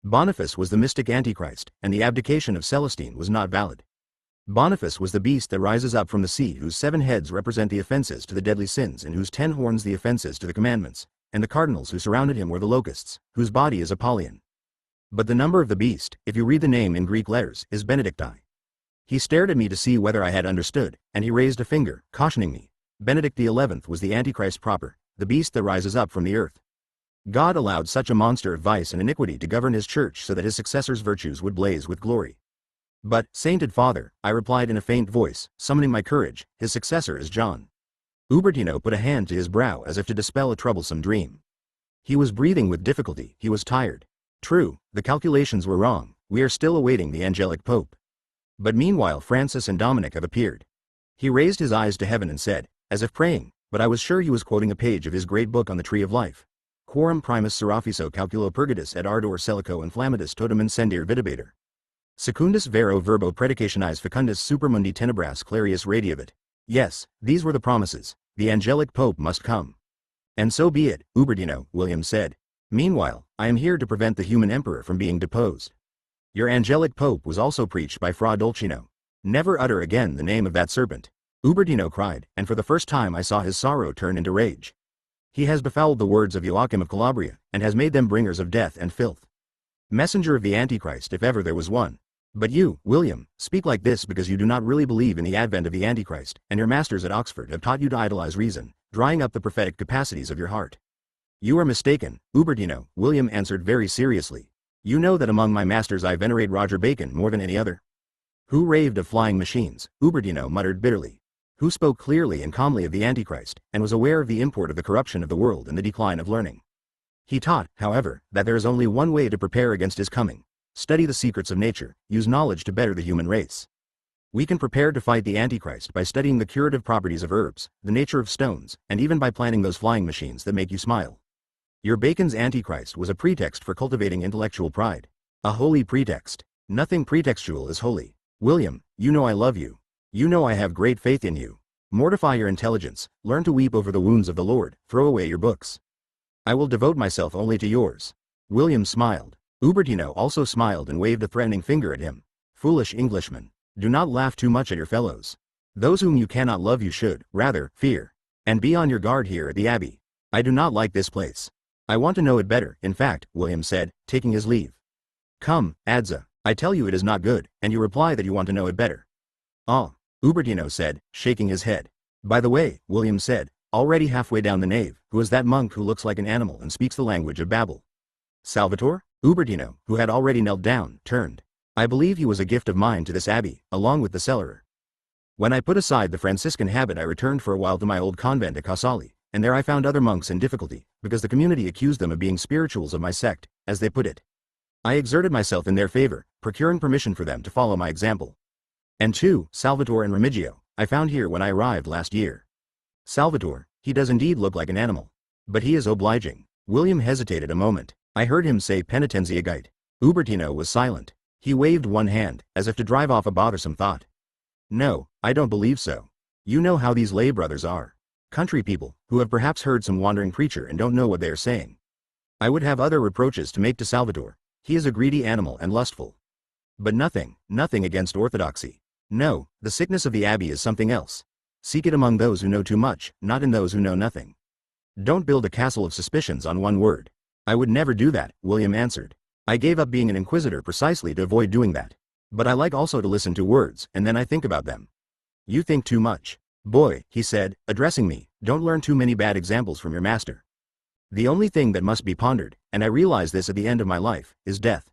Boniface was the mystic Antichrist, and the abdication of Celestine was not valid. Boniface was the beast that rises up from the sea, whose 7 heads represent the offenses to the deadly sins, and whose 10 horns the offenses to the commandments, and the cardinals who surrounded him were the locusts, whose body is Apollyon. But the number of the beast, if you read the name in Greek letters, is Benedicti. He stared at me to see whether I had understood, and he raised a finger, cautioning me. Benedict XI was the Antichrist proper, the beast that rises up from the earth. God allowed such a monster of vice and iniquity to govern his church so that his successor's virtues would blaze with glory. But, sainted Father, I replied in a faint voice, summoning my courage, his successor is John. Ubertino put a hand to his brow as if to dispel a troublesome dream. He was breathing with difficulty, he was tired. True, the calculations were wrong, we are still awaiting the angelic pope. But meanwhile Francis and Dominic have appeared. He raised his eyes to heaven and said, as if praying, but I was sure he was quoting a page of his great book on the Tree of Life. Quorum primus seraphiso calculo purgatus et ardor celico inflammatus totum incendere vitibator. Secundus vero verbo predicationis fecundus supermundi tenebras clarius radiavit. Yes, these were the promises. The angelic pope must come. And so be it, Ubertino, William said. Meanwhile, I am here to prevent the human emperor from being deposed. Your angelic pope was also preached by Fra Dolcino. Never utter again the name of that serpent. Ubertino cried, and for the first time I saw his sorrow turn into rage. He has befouled the words of Joachim of Calabria, and has made them bringers of death and filth. Messenger of the Antichrist if ever there was one. But you, William, speak like this because you do not really believe in the advent of the Antichrist, and your masters at Oxford have taught you to idolize reason, drying up the prophetic capacities of your heart. You are mistaken, Ubertino, William answered very seriously. You know that among my masters I venerate Roger Bacon more than any other. Who raved of flying machines, Ubertino muttered bitterly. Who spoke clearly and calmly of the Antichrist, and was aware of the import of the corruption of the world and the decline of learning. He taught, however, that there is only one way to prepare against his coming. Study the secrets of nature, use knowledge to better the human race. We can prepare to fight the Antichrist by studying the curative properties of herbs, the nature of stones, and even by planning those flying machines that make you smile. Your Bacon's Antichrist was a pretext for cultivating intellectual pride. A holy pretext. Nothing pretextual is holy. William, you know I love you. You know I have great faith in you. Mortify your intelligence, learn to weep over the wounds of the Lord, throw away your books. I will devote myself only to yours. William smiled. Ubertino also smiled and waved a threatening finger at him. Foolish Englishman, do not laugh too much at your fellows. Those whom you cannot love you should, rather, fear. And be on your guard here at the Abbey. I do not like this place. I want to know it better, in fact, William said, taking his leave. Come, Adza, I tell you it is not good, and you reply that you want to know it better. Ah, Ubertino said, shaking his head. By the way, William said, already halfway down the nave, who is that monk who looks like an animal and speaks the language of Babel? Salvator? Ubertino, who had already knelt down, turned. I believe he was a gift of mine to this abbey, along with the cellarer. When I put aside the Franciscan habit I returned for a while to my old convent at Casali, and there I found other monks in difficulty, because the community accused them of being spirituals of my sect, as they put it. I exerted myself in their favor, procuring permission for them to follow my example. And 2, Salvatore and Remigio, I found here when I arrived last year. Salvatore, he does indeed look like an animal. But he is obliging. William hesitated a moment. I heard him say penitenziagite. Ubertino was silent. He waved one hand, as if to drive off a bothersome thought. No, I don't believe so. You know how these lay brothers are. Country people, who have perhaps heard some wandering preacher and don't know what they are saying. I would have other reproaches to make to Salvatore. He is a greedy animal and lustful. But nothing against orthodoxy. No, the sickness of the abbey is something else. Seek it among those who know too much, not in those who know nothing. Don't build a castle of suspicions on one word. I would never do that, William answered. I gave up being an inquisitor precisely to avoid doing that. But I like also to listen to words, and then I think about them. You think too much. Boy, he said, addressing me, don't learn too many bad examples from your master. The only thing that must be pondered, and I realize this at the end of my life, is death.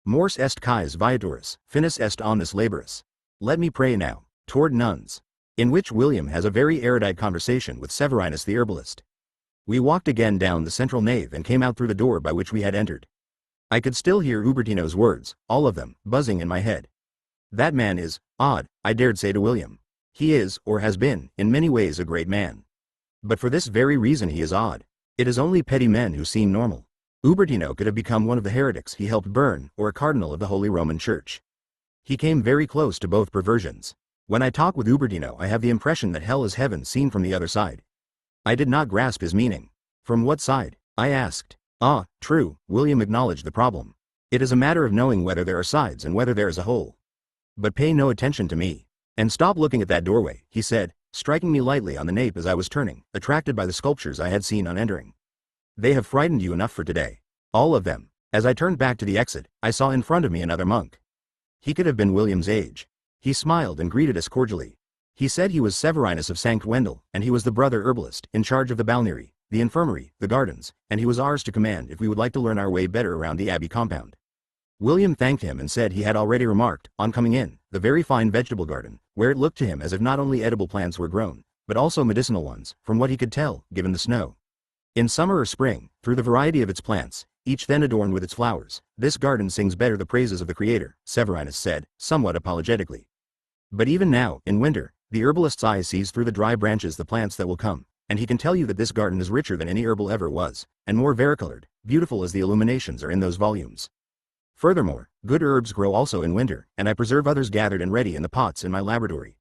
Mors est quaes viatoris, finis est omnis laboris. Let me pray now, toward nuns. In which William has a very erudite conversation with Severinus the herbalist. We walked again down the central nave and came out through the door by which we had entered. I could still hear Ubertino's words, all of them, buzzing in my head. That man is odd, I dared say to William. He is, or has been, in many ways a great man. But for this very reason he is odd. It is only petty men who seem normal. Ubertino could have become one of the heretics he helped burn, or a cardinal of the Holy Roman Church. He came very close to both perversions. When I talk with Ubertino I have the impression that hell is heaven seen from the other side. I did not grasp his meaning. From what side? I asked. Ah, true, William acknowledged the problem. It is a matter of knowing whether there are sides and whether there is a hole. But pay no attention to me. And stop looking at that doorway, he said, striking me lightly on the nape as I was turning, attracted by the sculptures I had seen on entering. They have frightened you enough for today. All of them. As I turned back to the exit, I saw in front of me another monk. He could have been William's age. He smiled and greeted us cordially. He said he was Severinus of Sankt Wendel, and he was the brother herbalist, in charge of the balneary, the infirmary, the gardens, and he was ours to command if we would like to learn our way better around the abbey compound. William thanked him and said he had already remarked, on coming in, the very fine vegetable garden, where it looked to him as if not only edible plants were grown, but also medicinal ones, from what he could tell, given the snow. In summer or spring, through the variety of its plants, each then adorned with its flowers, this garden sings better the praises of the Creator, Severinus said, somewhat apologetically. But even now, in winter, the herbalist's eye sees through the dry branches the plants that will come, and he can tell you that this garden is richer than any herbal ever was, and more varicolored, beautiful as the illuminations are in those volumes. Furthermore, good herbs grow also in winter, and I preserve others gathered and ready in the pots in my laboratory.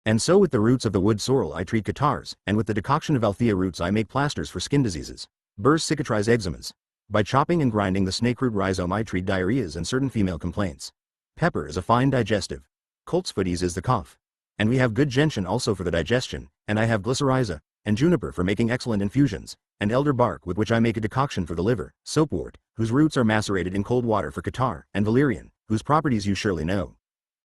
And so with the roots of the wood sorrel I treat catarrhs, and with the decoction of Althea roots I make plasters for skin diseases. Burrs cicatrize eczemas. By chopping and grinding the snakeroot rhizome I treat diarrheas and certain female complaints. Pepper is a fine digestive. Coltsfoot eases the cough. And we have good gentian also for the digestion, and I have glycyrrhiza, and juniper for making excellent infusions, and elder bark with which I make a decoction for the liver, soapwort, whose roots are macerated in cold water for catarrh, and valerian, whose properties you surely know.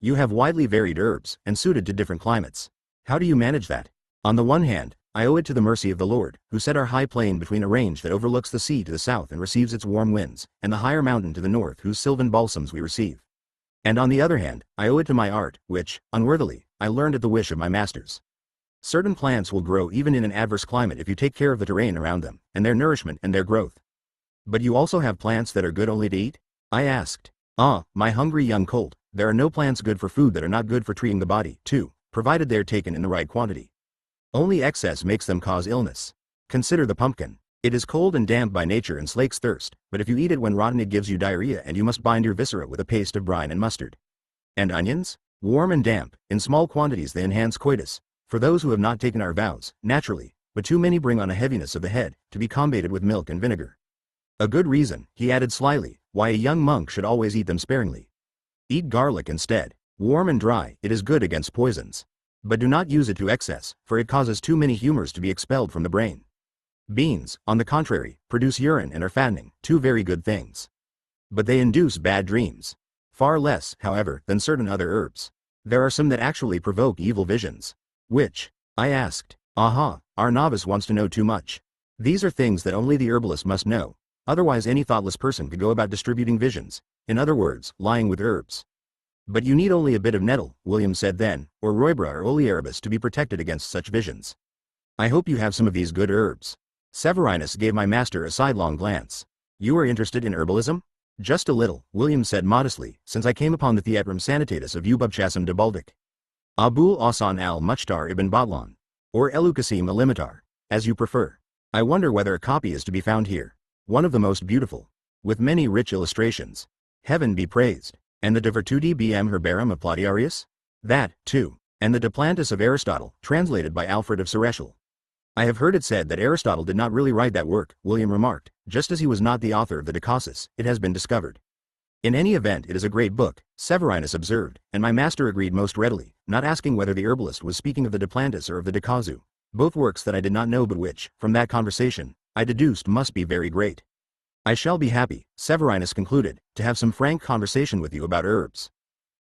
You have widely varied herbs, and suited to different climates. How do you manage that? On the one hand, I owe it to the mercy of the Lord, who set our high plain between a range that overlooks the sea to the south and receives its warm winds, and the higher mountain to the north whose sylvan balsams we receive. And on the other hand, I owe it to my art, which, unworthily, I learned at the wish of my masters. Certain plants will grow even in an adverse climate if you take care of the terrain around them, and their nourishment and their growth. But you also have plants that are good only to eat? I asked. Ah, my hungry young colt, there are no plants good for food that are not good for treating the body, too, provided they are taken in the right quantity. Only excess makes them cause illness. Consider the pumpkin. It is cold and damp by nature and slakes thirst, but if you eat it when rotten it gives you diarrhea and you must bind your viscera with a paste of brine and mustard. And onions? Warm and damp, in small quantities they enhance coitus, for those who have not taken our vows, naturally, but too many bring on a heaviness of the head, to be combated with milk and vinegar. A good reason, he added slyly, why a young monk should always eat them sparingly. Eat garlic instead. Warm and dry, it is good against poisons. But do not use it to excess, for it causes too many humors to be expelled from the brain. Beans, on the contrary, produce urine and are fattening, two very good things. But they induce bad dreams. Far less, however, than certain other herbs. There are some that actually provoke evil visions. Which? I asked. Aha, our novice wants to know too much. These are things that only the herbalist must know. Otherwise any thoughtless person could go about distributing visions, in other words, lying with herbs. But you need only a bit of nettle, William said then, or roibra or olearibus to be protected against such visions. I hope you have some of these good herbs. Severinus gave my master a sidelong glance. You are interested in herbalism? Just a little, William said modestly, since I came upon the Theatrum Sanitatis of Ububchasim de Baldic. Abul Asan al-Muchtar ibn Batlan. Or Elukasim al-Limitar, as you prefer. I wonder whether a copy is to be found here. One of the most beautiful. With many rich illustrations. Heaven be praised. And the De Virtudi Bm Herbarum of Plaudiarius? That, too. And the De Plantis of Aristotle, translated by Alfred of Serechal. I have heard it said that Aristotle did not really write that work, William remarked, just as he was not the author of the De Causis, it has been discovered. In any event it is a great book, Severinus observed, and my master agreed most readily, not asking whether the herbalist was speaking of the De Plantis or of the De Causu, both works that I did not know but which, from that conversation, I deduced must be very great. I shall be happy, Severinus concluded, to have some frank conversation with you about herbs.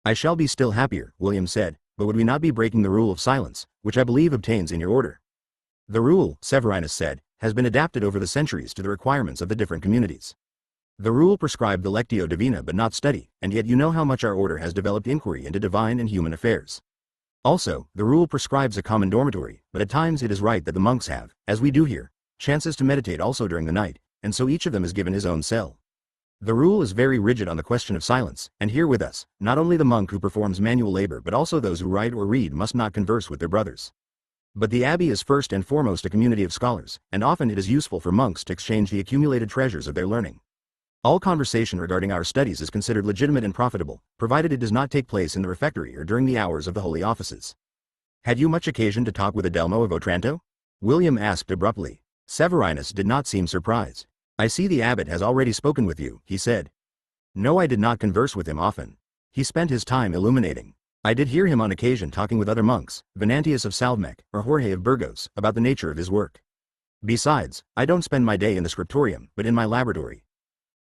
I shall be still happier, William said, but would we not be breaking the rule of silence, which I believe obtains in your order? The rule, Severinus said, has been adapted over the centuries to the requirements of the different communities. The rule prescribed the lectio divina but not study, and yet you know how much our order has developed inquiry into divine and human affairs. Also, the rule prescribes a common dormitory, but at times it is right that the monks have, as we do here, chances to meditate also during the night, and so each of them is given his own cell. The rule is very rigid on the question of silence, and here with us, not only the monk who performs manual labor but also those who write or read must not converse with their brothers. But the abbey is first and foremost a community of scholars, and often it is useful for monks to exchange the accumulated treasures of their learning. All conversation regarding our studies is considered legitimate and profitable, provided it does not take place in the refectory or during the hours of the holy offices. Had you much occasion to talk with Adelmo of Otranto? William asked abruptly. Severinus did not seem surprised. I see the abbot has already spoken with you, he said. No, I did not converse with him often. He spent his time illuminating. I did hear him on occasion talking with other monks, Venantius of Salmec, or Jorge of Burgos, about the nature of his work. Besides, I don't spend my day in the scriptorium, but in my laboratory.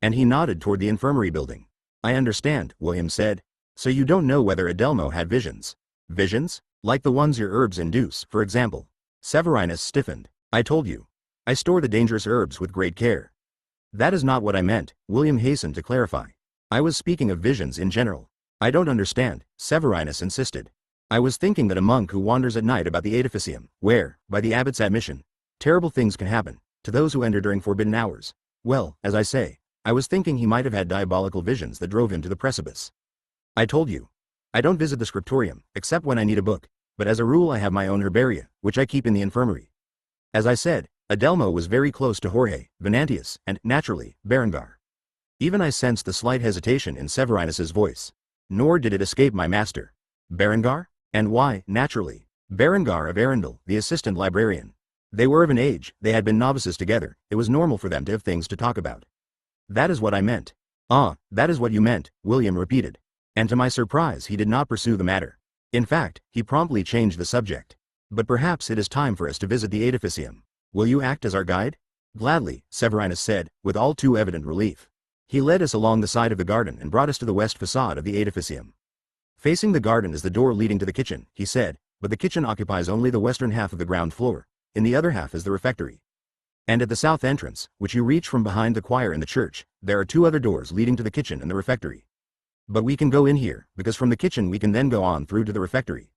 And he nodded toward the infirmary building. I understand, William said. So you don't know whether Adelmo had visions? Visions? Like the ones your herbs induce, for example. Severinus stiffened. I told you. I store the dangerous herbs with great care. That is not what I meant, William hastened to clarify. I was speaking of visions in general. I don't understand, Severinus insisted. I was thinking that a monk who wanders at night about the edificium, where, by the abbot's admission, terrible things can happen, to those who enter during forbidden hours. Well, as I say, I was thinking he might have had diabolical visions that drove him to the precipice. I told you. I don't visit the scriptorium, except when I need a book, but as a rule I have my own herbaria, which I keep in the infirmary. As I said, Adelmo was very close to Jorge, Venantius, and, naturally, Berengar. Even I sensed the slight hesitation in Severinus's voice. Nor did it escape my master. Berengar? And why, naturally. Berengar of Arundel, the assistant librarian. They were of an age, they had been novices together, it was normal for them to have things to talk about. That is what I meant. Ah, that is what you meant, William repeated. And to my surprise he did not pursue the matter. In fact, he promptly changed the subject. But perhaps it is time for us to visit the edificium. Will you act as our guide? Gladly, Severinus said, with all too evident relief. He led us along the side of the garden and brought us to the west facade of the edificium. Facing the garden is the door leading to the kitchen, he said, but the kitchen occupies only the western half of the ground floor. In the other half is the refectory. And at the south entrance, which you reach from behind the choir in the church, there are two other doors leading to the kitchen and the refectory. But we can go in here, because from the kitchen we can then go on through to the refectory.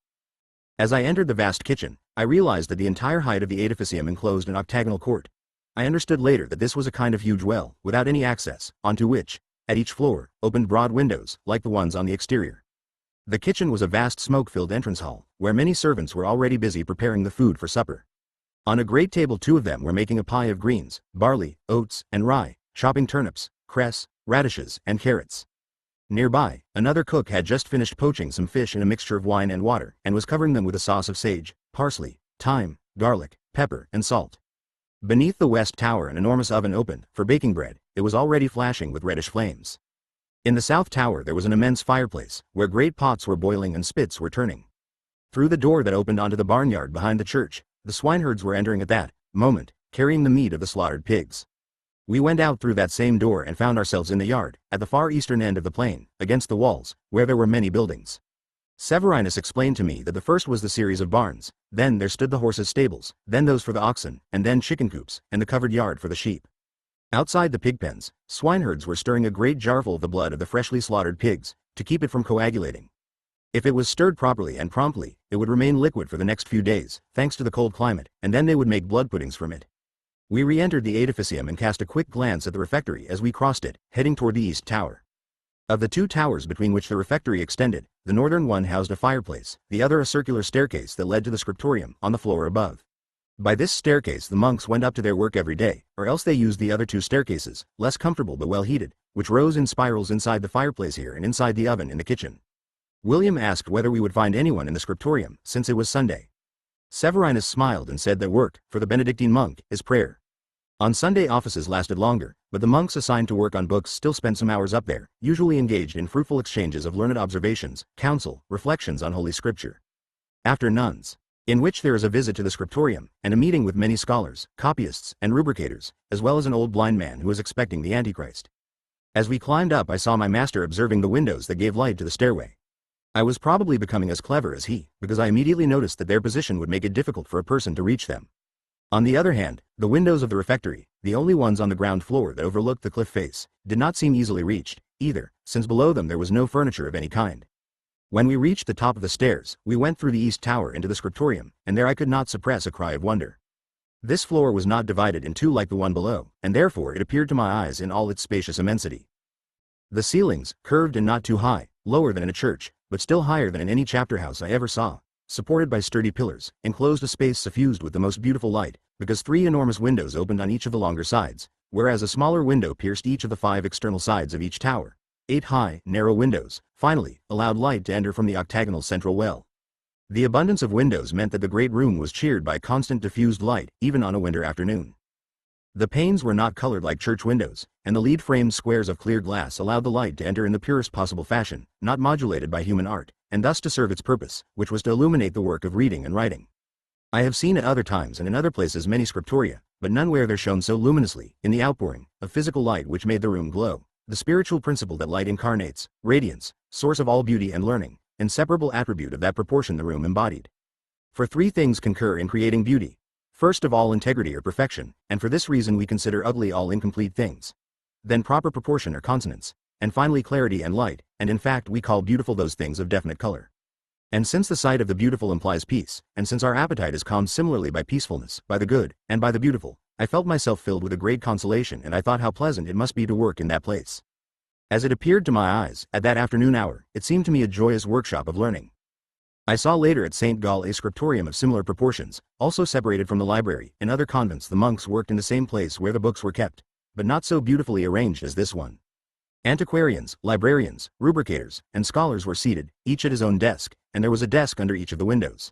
As I entered the vast kitchen, I realized that the entire height of the edificium enclosed an octagonal court. I understood later that this was a kind of huge well, without any access, onto which, at each floor, opened broad windows, like the ones on the exterior. The kitchen was a vast smoke-filled entrance hall, where many servants were already busy preparing the food for supper. On a great table two of them were making a pie of greens, barley, oats, and rye, chopping turnips, cress, radishes, and carrots. Nearby, another cook had just finished poaching some fish in a mixture of wine and water, and was covering them with a sauce of sage, parsley, thyme, garlic, pepper, and salt. Beneath the west tower an enormous oven opened, for baking bread, it was already flashing with reddish flames. In the south tower there was an immense fireplace, where great pots were boiling and spits were turning. Through the door that opened onto the barnyard behind the church, the swineherds were entering at that moment, carrying the meat of the slaughtered pigs. We went out through that same door and found ourselves in the yard, at the far eastern end of the plain, against the walls, where there were many buildings. Severinus explained to me that the first was the series of barns, then there stood the horses' stables, then those for the oxen, and then chicken coops, and the covered yard for the sheep. Outside the pig pens, swineherds were stirring a great jarful of the blood of the freshly slaughtered pigs, to keep it from coagulating. If it was stirred properly and promptly, it would remain liquid for the next few days, thanks to the cold climate, and then they would make blood puddings from it. We re-entered the edificium and cast a quick glance at the refectory as we crossed it, heading toward the east tower. Of the two towers between which the refectory extended, the northern one housed a fireplace, the other a circular staircase that led to the scriptorium on the floor above. By this staircase the monks went up to their work every day, or else they used the other two staircases, less comfortable but well heated, which rose in spirals inside the fireplace here and inside the oven in the kitchen. William asked whether we would find anyone in the scriptorium, since it was Sunday. Severinus smiled and said that work, for the Benedictine monk, is prayer. On Sunday offices lasted longer, but the monks assigned to work on books still spent some hours up there, usually engaged in fruitful exchanges of learned observations, counsel, reflections on Holy Scripture. After nuns, in which there is a visit to the scriptorium, and a meeting with many scholars, copyists, and rubricators, as well as an old blind man who was expecting the Antichrist. As we climbed up I saw my master observing the windows that gave light to the stairway. I was probably becoming as clever as he, because I immediately noticed that their position would make it difficult for a person to reach them. On the other hand, the windows of the refectory, the only ones on the ground floor that overlooked the cliff face, did not seem easily reached, either, since below them there was no furniture of any kind. When we reached the top of the stairs, we went through the east tower into the scriptorium, and there I could not suppress a cry of wonder. This floor was not divided in two like the one below, and therefore it appeared to my eyes in all its spacious immensity. The ceilings, curved and not too high, lower than in a church, but still higher than in any chapter house I ever saw, supported by sturdy pillars, enclosed a space suffused with the most beautiful light, because 3 enormous windows opened on each of the longer sides, whereas a smaller window pierced each of the 5 external sides of each tower. 8 high, narrow windows, finally, allowed light to enter from the octagonal central well. The abundance of windows meant that the great room was cheered by constant diffused light, even on a winter afternoon. The panes were not colored like church windows, and the lead-framed squares of clear glass allowed the light to enter in the purest possible fashion, not modulated by human art, and thus to serve its purpose, which was to illuminate the work of reading and writing. I have seen at other times and in other places many scriptoria, but none where there shone so luminously, in the outpouring of physical light which made the room glow, the spiritual principle that light incarnates, radiance, source of all beauty and learning, inseparable attribute of that proportion the room embodied. For three things concur in creating beauty. First of all, integrity or perfection, and for this reason we consider ugly all incomplete things. Then proper proportion or consonance, and finally clarity and light, and in fact we call beautiful those things of definite color. And since the sight of the beautiful implies peace, and since our appetite is calmed similarly by peacefulness, by the good, and by the beautiful, I felt myself filled with a great consolation, and I thought how pleasant it must be to work in that place. As it appeared to my eyes, at that afternoon hour, it seemed to me a joyous workshop of learning. I saw later at St. Gall a scriptorium of similar proportions, also separated from the library. In other convents the monks worked in the same place where the books were kept, but not so beautifully arranged as this one. Antiquarians, librarians, rubricators, and scholars were seated, each at his own desk, and there was a desk under each of the windows.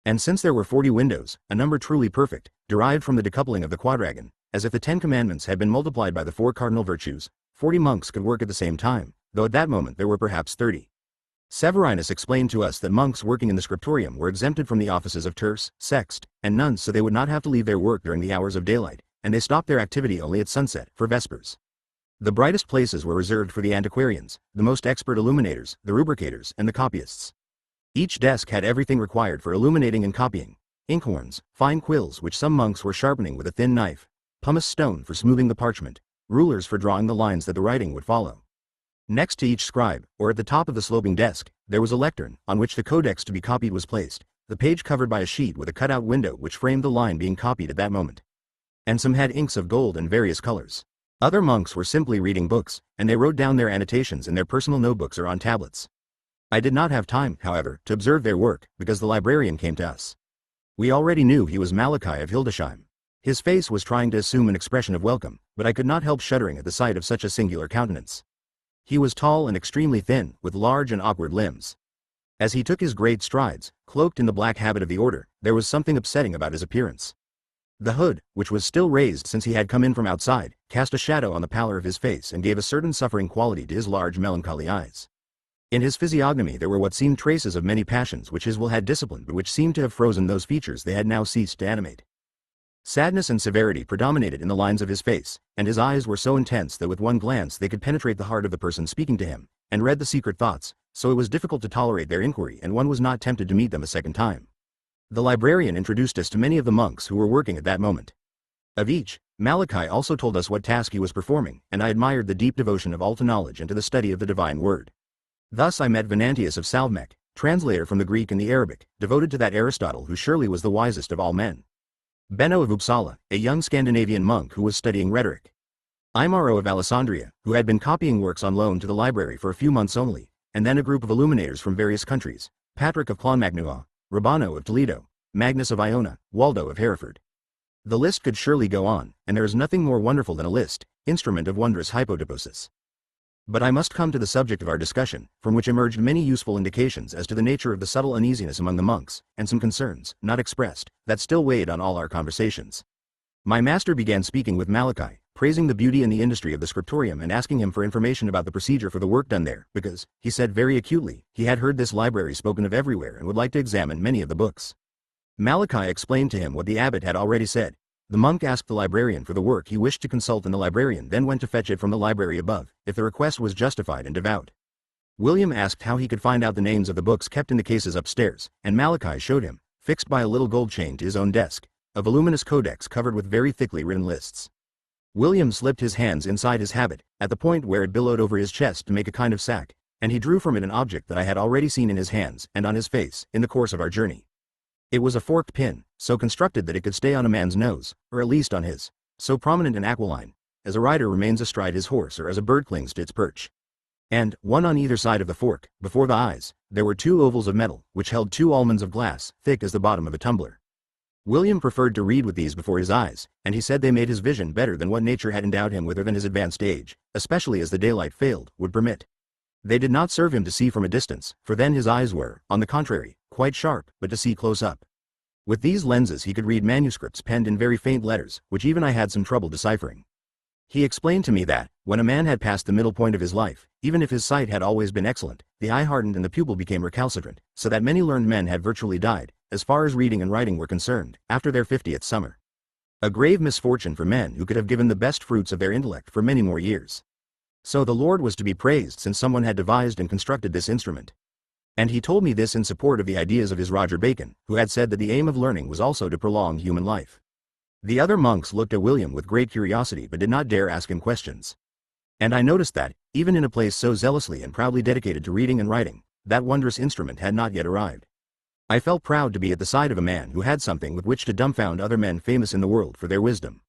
And since there were 40 windows, a number truly perfect, derived from the decoupling of the quadragon, as if the 10 commandments had been multiplied by the 4 cardinal virtues, 40 monks could work at the same time, though at that moment there were perhaps 30. Severinus explained to us that monks working in the scriptorium were exempted from the offices of terce, sext, and nuns, so they would not have to leave their work during the hours of daylight, and they stopped their activity only at sunset, for vespers. The brightest places were reserved for the antiquarians, the most expert illuminators, the rubricators, and the copyists. Each desk had everything required for illuminating and copying: inkhorns, fine quills which some monks were sharpening with a thin knife, pumice stone for smoothing the parchment, rulers for drawing the lines that the writing would follow. Next to each scribe, or at the top of the sloping desk, there was a lectern, on which the codex to be copied was placed, the page covered by a sheet with a cutout window which framed the line being copied at that moment. And some had inks of gold and various colors. Other monks were simply reading books, and they wrote down their annotations in their personal notebooks or on tablets. I did not have time, however, to observe their work, because the librarian came to us. We already knew he was Malachi of Hildesheim. His face was trying to assume an expression of welcome, but I could not help shuddering at the sight of such a singular countenance. He was tall and extremely thin, with large and awkward limbs. As he took his great strides, cloaked in the black habit of the order, there was something upsetting about his appearance. The hood, which was still raised since he had come in from outside, cast a shadow on the pallor of his face and gave a certain suffering quality to his large melancholy eyes. In his physiognomy there were what seemed traces of many passions which his will had disciplined but which seemed to have frozen those features they had now ceased to animate. Sadness and severity predominated in the lines of his face, and his eyes were so intense that with one glance they could penetrate the heart of the person speaking to him, and read the secret thoughts, so it was difficult to tolerate their inquiry and one was not tempted to meet them a second time. The librarian introduced us to many of the monks who were working at that moment. Of each, Malachi also told us what task he was performing, and I admired the deep devotion of all to knowledge and to the study of the divine word. Thus I met Venantius of Salmec, translator from the Greek and the Arabic, devoted to that Aristotle who surely was the wisest of all men. Benno of Uppsala, a young Scandinavian monk who was studying rhetoric. Imaro of Alessandria, who had been copying works on loan to the library for a few months only, and then a group of illuminators from various countries: Patrick of Clonmacnois, Rabbano of Toledo, Magnus of Iona, Waldo of Hereford. The list could surely go on, and there is nothing more wonderful than a list, instrument of wondrous hypotyposis. But I must come to the subject of our discussion, from which emerged many useful indications as to the nature of the subtle uneasiness among the monks, and some concerns, not expressed, that still weighed on all our conversations. My master began speaking with Malachi, praising the beauty and the industry of the scriptorium and asking him for information about the procedure for the work done there, because, he said very acutely, he had heard this library spoken of everywhere and would like to examine many of the books. Malachi explained to him what the abbot had already said. The monk asked the librarian for the work he wished to consult, and the librarian then went to fetch it from the library above, if the request was justified and devout. William asked how he could find out the names of the books kept in the cases upstairs, and Malachi showed him, fixed by a little gold chain to his own desk, a voluminous codex covered with very thickly written lists. William slipped his hands inside his habit, at the point where it billowed over his chest to make a kind of sack, and he drew from it an object that I had already seen in his hands and on his face, in the course of our journey. It was a forked pin, so constructed that it could stay on a man's nose, or at least on his, so prominent and aquiline, as a rider remains astride his horse or as a bird clings to its perch. And, one on either side of the fork, before the eyes, there were 2 ovals of metal, which held 2 almonds of glass, thick as the bottom of a tumbler. William preferred to read with these before his eyes, and he said they made his vision better than what nature had endowed him with or than his advanced age, especially as the daylight failed, would permit. They did not serve him to see from a distance, for then his eyes were, on the contrary, quite sharp, but to see close up. With these lenses he could read manuscripts penned in very faint letters, which even I had some trouble deciphering. He explained to me that, when a man had passed the middle point of his life, even if his sight had always been excellent, the eye hardened and the pupil became recalcitrant, so that many learned men had virtually died, as far as reading and writing were concerned, after their 50th summer. A grave misfortune for men who could have given the best fruits of their intellect for many more years. So the Lord was to be praised since someone had devised and constructed this instrument. And he told me this in support of the ideas of his Roger Bacon, who had said that the aim of learning was also to prolong human life. The other monks looked at William with great curiosity but did not dare ask him questions. And I noticed that, even in a place so zealously and proudly dedicated to reading and writing, that wondrous instrument had not yet arrived. I felt proud to be at the side of a man who had something with which to dumbfound other men famous in the world for their wisdom.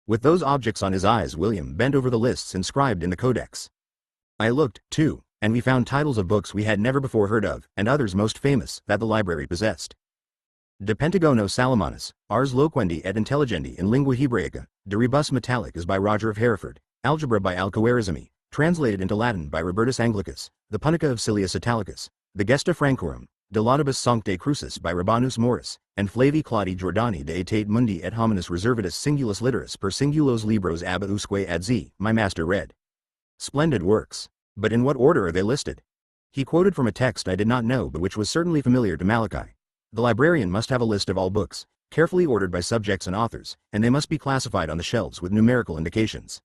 With those objects on his eyes, William bent over the lists inscribed in the codex. I looked, too, and we found titles of books we had never before heard of, and others most famous, that the library possessed. De Pentagono Salomonis, Ars Loquendi et Intelligendi in Lingua Hebraica, De Rebus Metallicus by Roger of Hereford, Algebra by Alcoarizmi, translated into Latin by Robertus Anglicus, the Punica of Silius Italicus, the Gesta Francorum, De Laudibus Sanctae Crucis by Rabanus Morris, and Flavi Claudi Giordani de Aetate Mundi et Hominis Reservatus Singulus Literis per Singulos Libros ab usque ad z, my master read. Splendid works. But in what order are they listed? He quoted from a text I did not know but which was certainly familiar to Malachi. The librarian must have a list of all books, carefully ordered by subjects and authors, and they must be classified on the shelves with numerical indications.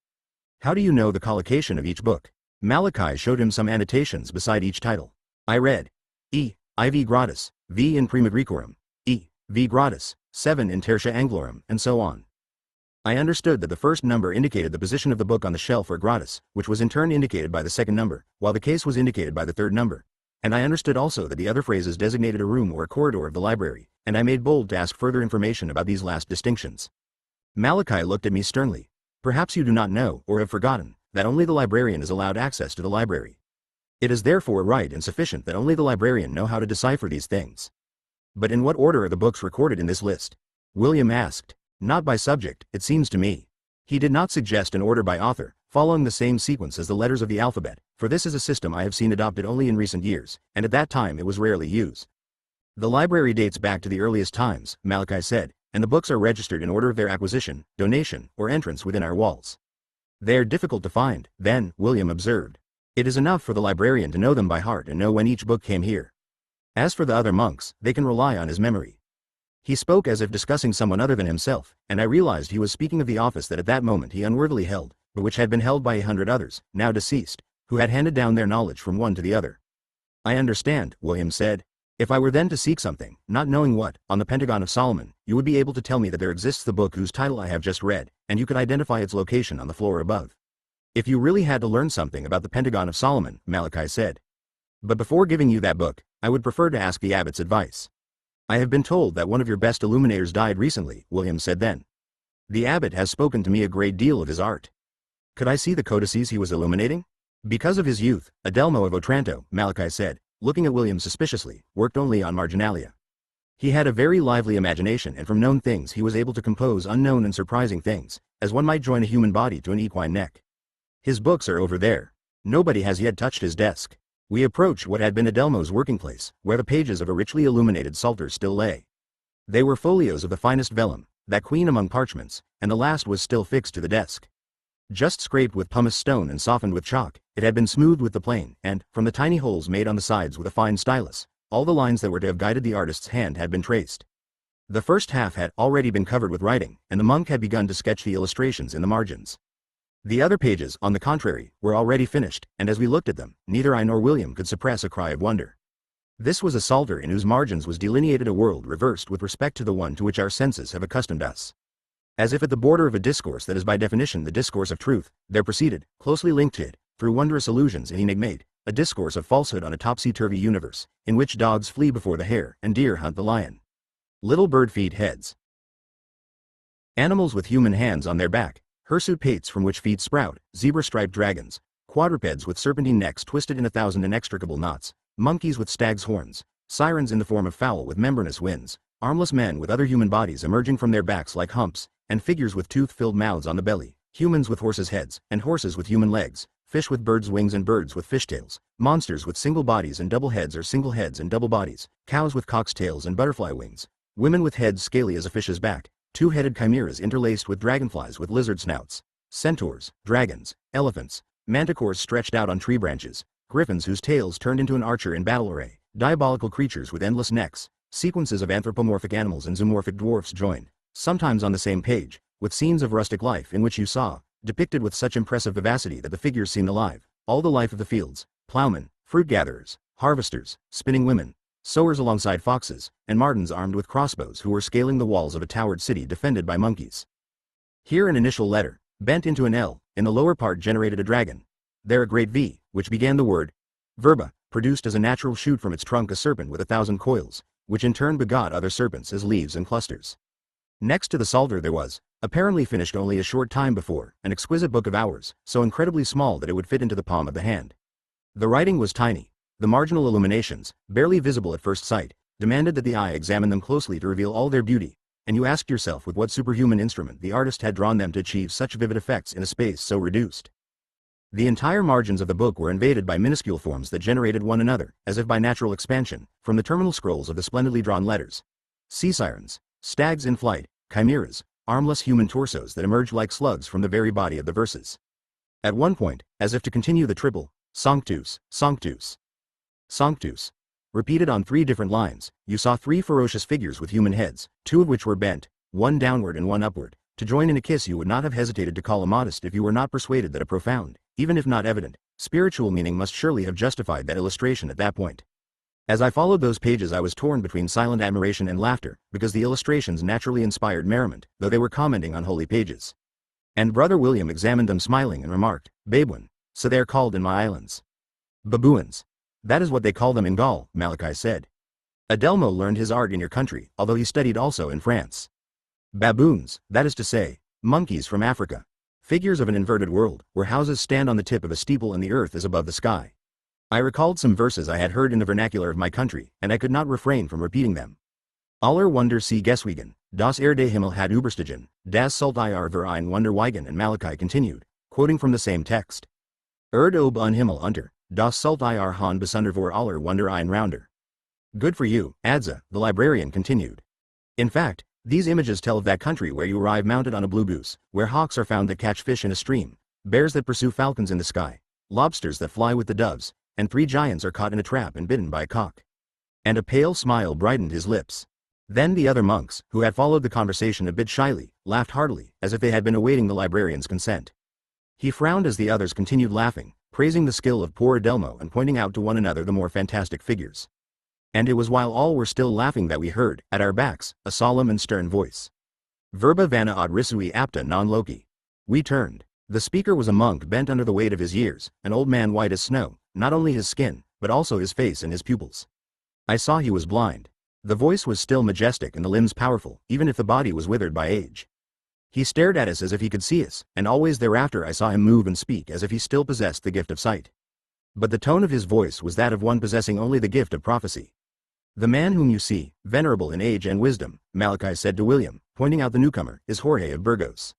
How do you know the collocation of each book? Malachi showed him some annotations beside each title. I read, E. IV Gratis, V in Prima Grecorum, E. V Gratis, 7 in Tertia Anglorum, and so on. I understood that the first number indicated the position of the book on the shelf or gratis, which was in turn indicated by the second number, while the case was indicated by the third number. And I understood also that the other phrases designated a room or a corridor of the library, and I made bold to ask further information about these last distinctions. Malachi looked at me sternly. Perhaps you do not know, or have forgotten, that only the librarian is allowed access to the library. It is therefore right and sufficient that only the librarian know how to decipher these things. But in what order are the books recorded in this list? William asked. Not by subject, it seems to me. He did not suggest an order by author, following the same sequence as the letters of the alphabet, for this is a system I have seen adopted only in recent years, and at that time it was rarely used. The library dates back to the earliest times, Malachi said, and the books are registered in order of their acquisition, donation, or entrance within our walls. They are difficult to find, then, William observed. It is enough for the librarian to know them by heart and know when each book came here. As for the other monks, they can rely on his memory. He spoke as if discussing someone other than himself, and I realized he was speaking of the office that at that moment he unworthily held, but which had been held by 100 others, now deceased, who had handed down their knowledge from one to the other. I understand, William said. If I were then to seek something, not knowing what, on the Pentagon of Solomon, you would be able to tell me that there exists the book whose title I have just read, and you could identify its location on the floor above. If you really had to learn something about the Pentagon of Solomon, Malachi said. But before giving you that book, I would prefer to ask the abbot's advice. I have been told that one of your best illuminators died recently, William said then. The abbot has spoken to me a great deal of his art. Could I see the codices he was illuminating? Because of his youth, Adelmo of Otranto, Malachi said, looking at William suspiciously, worked only on marginalia. He had a very lively imagination, and from known things he was able to compose unknown and surprising things, as one might join a human body to an equine neck. His books are over there. Nobody has yet touched his desk. We approached what had been Adelmo's working place, where the pages of a richly illuminated psalter still lay. They were folios of the finest vellum, that queen among parchments, and the last was still fixed to the desk. Just scraped with pumice stone and softened with chalk, it had been smoothed with the plane, and, from the tiny holes made on the sides with a fine stylus, all the lines that were to have guided the artist's hand had been traced. The first half had already been covered with writing, and the monk had begun to sketch the illustrations in the margins. The other pages, on the contrary, were already finished, and as we looked at them, neither I nor William could suppress a cry of wonder. This was a psalter in whose margins was delineated a world reversed with respect to the one to which our senses have accustomed us. As if at the border of a discourse that is by definition the discourse of truth, there proceeded, closely linked to it, through wondrous illusions and enigmate, a discourse of falsehood on a topsy-turvy universe, in which dogs flee before the hare, and deer hunt the lion. Little bird feed heads. Animals with human hands on their back, hirsute pates from which feet sprout, zebra-striped dragons, quadrupeds with serpentine necks twisted in 1,000 inextricable knots, monkeys with stag's horns, sirens in the form of fowl with membranous winds, armless men with other human bodies emerging from their backs like humps, and figures with tooth-filled mouths on the belly, humans with horses' heads, and horses with human legs, fish with birds' wings and birds with fishtails, monsters with single bodies and double heads or single heads and double bodies, cows with cock's tails and butterfly wings, Women with heads scaly as a fish's back, two-headed chimeras interlaced with dragonflies with lizard snouts, centaurs, dragons, elephants, manticores stretched out on tree branches, griffins whose tails turned into an archer in battle array, diabolical creatures with endless necks, sequences of anthropomorphic animals and zoomorphic dwarfs joined, sometimes on the same page, with scenes of rustic life in which you saw, depicted with such impressive vivacity that the figures seemed alive, all the life of the fields, plowmen, fruit gatherers, harvesters, spinning women, sowers alongside foxes, and martens armed with crossbows who were scaling the walls of a towered city defended by monkeys. Here an initial letter, bent into an L, in the lower part generated a dragon. There a great V, which began the word verba, produced as a natural shoot from its trunk a serpent with 1,000 coils, which in turn begot other serpents as leaves and clusters. Next to the psalter there was, apparently finished only a short time before, an exquisite book of hours, so incredibly small that it would fit into the palm of the hand. The writing was tiny. The marginal illuminations, barely visible at first sight, demanded that the eye examine them closely to reveal all their beauty, and you asked yourself with what superhuman instrument the artist had drawn them to achieve such vivid effects in a space so reduced. The entire margins of the book were invaded by minuscule forms that generated one another, as if by natural expansion, from the terminal scrolls of the splendidly drawn letters. Sea sirens, stags in flight, chimeras, armless human torsos that emerged like slugs from the very body of the verses. At one point, as if to continue the triple, Sanctus, Sanctus, Sanctus, repeated on 3 different lines, you saw 3 ferocious figures with human heads, 2 of which were bent, one downward and one upward, to join in a kiss you would not have hesitated to call immodest if you were not persuaded that a profound, even if not evident, spiritual meaning must surely have justified that illustration at that point. As I followed those pages I was torn between silent admiration and laughter, because the illustrations naturally inspired merriment, though they were commenting on holy pages. And Brother William examined them smiling and remarked, Babuin, so they are called in my islands. Baboons. That is what they call them in Gaul, Malachi said. Adelmo learned his art in your country, although he studied also in France. Baboons, that is to say, monkeys from Africa. Figures of an inverted world, where houses stand on the tip of a steeple and the earth is above the sky. I recalled some verses I had heard in the vernacular of my country, and I could not refrain from repeating them. Aller Wunder sie Geswigen, das Erde Himmel hat überstiegen, das sollt ihr ver ein Wunder weigen, and Malachi continued, quoting from the same text. Erd ob un Himmel unter. Das sollt ihr han besonder vor aller Wunder ein Rounder. Good for you, Adza, the librarian continued. In fact, these images tell of that country where you arrive mounted on a blue goose, where hawks are found that catch fish in a stream, bears that pursue falcons in the sky, lobsters that fly with the doves, and 3 giants are caught in a trap and bitten by a cock. And a pale smile brightened his lips. Then the other monks, who had followed the conversation a bit shyly, laughed heartily, as if they had been awaiting the librarian's consent. He frowned as the others continued laughing, praising the skill of poor Adelmo and pointing out to one another the more fantastic figures. And it was while all were still laughing that we heard, at our backs, a solemn and stern voice. Verba vana ad risui apta non loci. We turned. The speaker was a monk bent under the weight of his years, an old man white as snow, not only his skin, but also his face and his pupils. I saw he was blind. The voice was still majestic and the limbs powerful, even if the body was withered by age. He stared at us as if he could see us, and always thereafter I saw him move and speak as if he still possessed the gift of sight. But the tone of his voice was that of one possessing only the gift of prophecy. The man whom you see, venerable in age and wisdom, Malachi said to William, pointing out the newcomer, is Jorge of Burgos.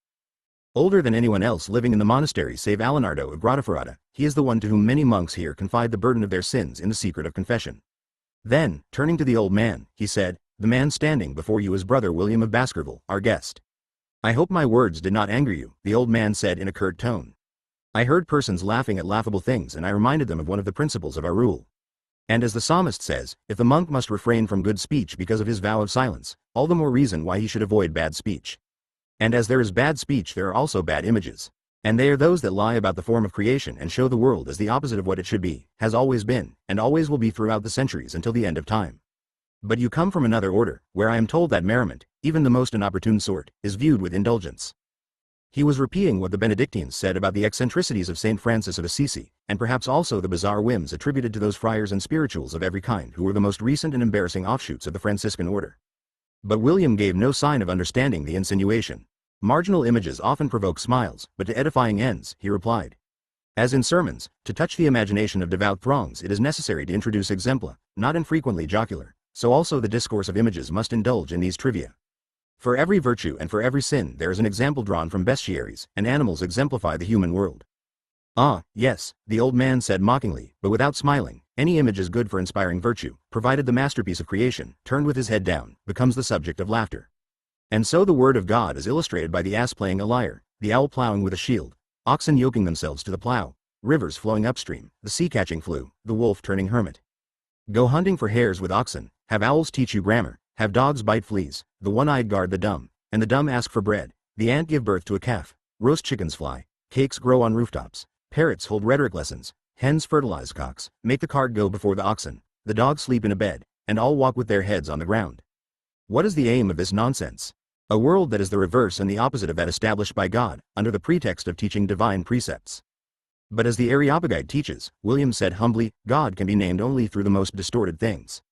Older than anyone else living in the monastery save Alenardo of Grottaferrata, he is the one to whom many monks here confide the burden of their sins in the secret of confession. Then, turning to the old man, he said, the man standing before you is Brother William of Baskerville, our guest. I hope my words did not anger you, the old man said in a curt tone. I heard persons laughing at laughable things and I reminded them of one of the principles of our rule. And as the psalmist says, if the monk must refrain from good speech because of his vow of silence, all the more reason why he should avoid bad speech. And as there is bad speech there are also bad images. And they are those that lie about the form of creation and show the world as the opposite of what it should be, has always been, and always will be throughout the centuries until the end of time. But you come from another order, where I am told that merriment, even the most inopportune sort, is viewed with indulgence. He was repeating what the Benedictines said about the eccentricities of St. Francis of Assisi, and perhaps also the bizarre whims attributed to those friars and spirituals of every kind who were the most recent and embarrassing offshoots of the Franciscan order. But William gave no sign of understanding the insinuation. Marginal images often provoke smiles, but to edifying ends, he replied. As in sermons, to touch the imagination of devout throngs it is necessary to introduce exempla, not infrequently jocular, so also the discourse of images must indulge in these trivia. For every virtue and for every sin there is an example drawn from bestiaries, and animals exemplify the human world. Ah, yes, the old man said mockingly, but without smiling, Any image is good for inspiring virtue, provided the masterpiece of creation, turned with his head down, becomes the subject of laughter. And so the word of God is illustrated by the ass playing a lyre, the owl plowing with a shield, oxen yoking themselves to the plow, rivers flowing upstream, the sea catching flew, the wolf turning hermit. Go hunting for hares with oxen, have owls teach you grammar, have dogs bite fleas, the one-eyed guard the dumb, and the dumb ask for bread, the ant give birth to a calf, roast chickens fly, cakes grow on rooftops, parrots hold rhetoric lessons, hens fertilize cocks, make the cart go before the oxen, the dogs sleep in a bed, and all walk with their heads on the ground. What is the aim of this nonsense? A world that is the reverse and the opposite of that established by God, under the pretext of teaching divine precepts. But as the Areopagite teaches, William said humbly, God can be named only through the most distorted things.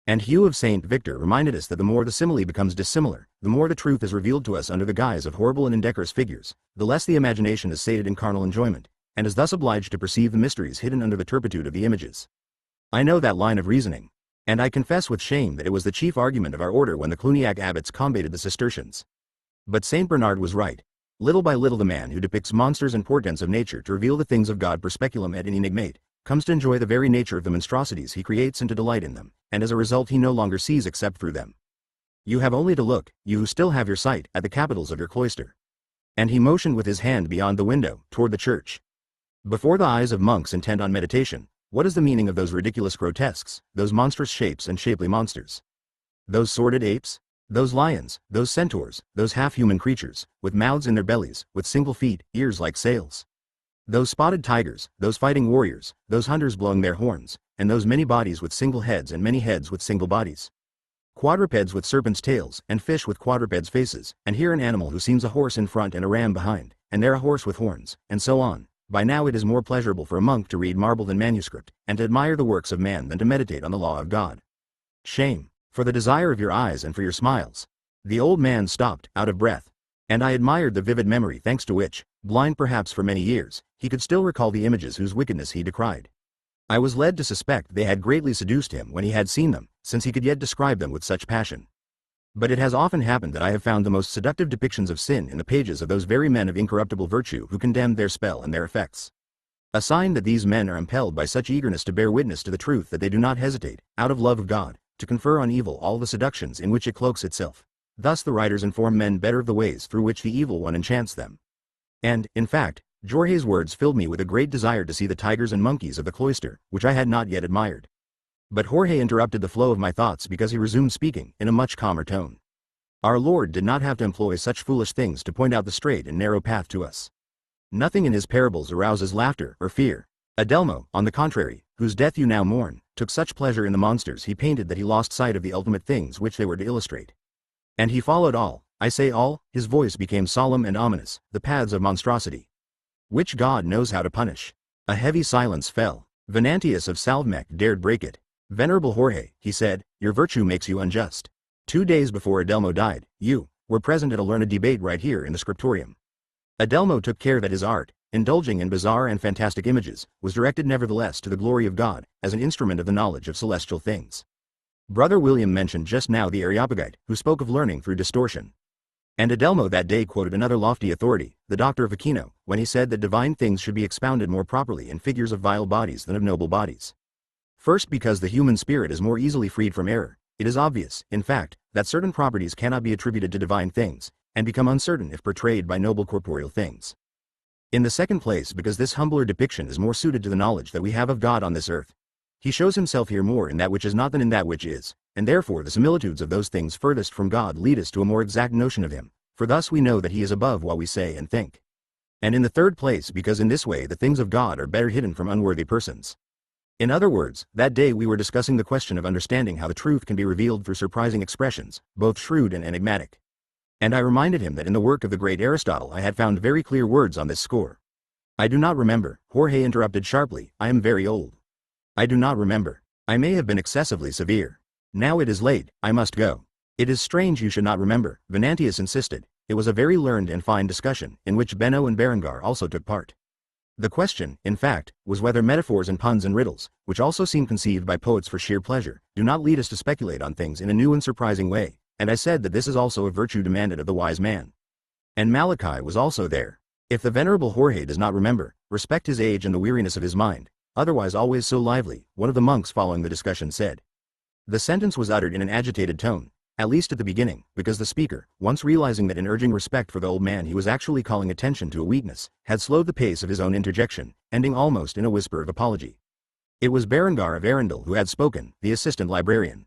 And Hugh of St. Victor reminded us that the more the simile becomes dissimilar, the more the truth is revealed to us under the guise of horrible and indecorous figures, the less the imagination is sated in carnal enjoyment, and is thus obliged to perceive the mysteries hidden under the turpitude of the images. I know that line of reasoning, and I confess with shame that it was the chief argument of our order when the Cluniac abbots combated the Cistercians. But St. Bernard was right. Little by little the man who depicts monsters and portents of nature to reveal the things of God per speculum et in enigmate, comes to enjoy the very nature of the monstrosities he creates and to delight in them, and as a result he no longer sees except through them. You have only to look, you who still have your sight, at the capitals of your cloister. And he motioned with his hand beyond the window, toward the church. Before the eyes of monks intent on meditation, what is the meaning of those ridiculous grotesques, those monstrous shapes and shapely monsters? Those sordid apes? Those lions, those centaurs, those half-human creatures, with mouths in their bellies, with single feet, ears like sails. Those spotted tigers, those fighting warriors, those hunters blowing their horns, and those many bodies with single heads and many heads with single bodies. Quadrupeds with serpents' tails, and fish with quadrupeds' faces, and here an animal who seems a horse in front and a ram behind, and there a horse with horns, and so on. By now it is more pleasurable for a monk to read marble than manuscript, and to admire the works of man than to meditate on the law of God. Shame, for the desire of your eyes and for your smiles. The old man stopped, out of breath. And I admired the vivid memory thanks to which, blind perhaps for many years, he could still recall the images whose wickedness he decried. I was led to suspect they had greatly seduced him when he had seen them, since he could yet describe them with such passion. But it has often happened that I have found the most seductive depictions of sin in the pages of those very men of incorruptible virtue who condemned their spell and their effects. A sign that these men are impelled by such eagerness to bear witness to the truth that they do not hesitate, out of love of God, to confer on evil all the seductions in which it cloaks itself. Thus the writers inform men better of the ways through which the evil one enchants them. And, in fact, Jorge's words filled me with a great desire to see the tigers and monkeys of the cloister, which I had not yet admired. But Jorge interrupted the flow of my thoughts because he resumed speaking, in a much calmer tone. Our Lord did not have to employ such foolish things to point out the straight and narrow path to us. Nothing in his parables arouses laughter or fear. Adelmo, on the contrary, whose death you now mourn, took such pleasure in the monsters he painted that he lost sight of the ultimate things which they were to illustrate. And he followed all, I say all, his voice became solemn and ominous, the paths of monstrosity, which God knows how to punish. A heavy silence fell. Venantius of Salvmec dared break it. Venerable Jorge, he said, your virtue makes you unjust. 2 days before Adelmo died, you were present at a learned debate right here in the scriptorium. Adelmo took care that his art, indulging in bizarre and fantastic images, was directed nevertheless to the glory of God, as an instrument of the knowledge of celestial things. Brother William mentioned just now the Areopagite, who spoke of learning through distortion. And Adelmo that day quoted another lofty authority, the doctor of Aquino, when he said that divine things should be expounded more properly in figures of vile bodies than of noble bodies. First, because the human spirit is more easily freed from error. It is obvious, in fact, that certain properties cannot be attributed to divine things, and become uncertain if portrayed by noble corporeal things. In the second place, because this humbler depiction is more suited to the knowledge that we have of God on this earth. He shows himself here more in that which is not than in that which is, and therefore the similitudes of those things furthest from God lead us to a more exact notion of him, for thus we know that he is above what we say and think. And in the third place, because in this way the things of God are better hidden from unworthy persons. In other words, that day we were discussing the question of understanding how the truth can be revealed through surprising expressions, both shrewd and enigmatic. And I reminded him that in the work of the great Aristotle I had found very clear words on this score. I do not remember, Jorge interrupted sharply, I am very old. I do not remember. I may have been excessively severe. Now it is late, I must go. It is strange you should not remember, Venantius insisted. It was a very learned and fine discussion, in which Benno and Berengar also took part. The question, in fact, was whether metaphors and puns and riddles, which also seem conceived by poets for sheer pleasure, do not lead us to speculate on things in a new and surprising way, and I said that this is also a virtue demanded of the wise man. And Malachi was also there. If the venerable Jorge does not remember, respect his age and the weariness of his mind, otherwise always so lively, one of the monks following the discussion said. The sentence was uttered in an agitated tone, at least at the beginning, because the speaker, once realizing that in urging respect for the old man he was actually calling attention to a weakness, had slowed the pace of his own interjection, ending almost in a whisper of apology. It was Berengar of Arundel who had spoken, the assistant librarian.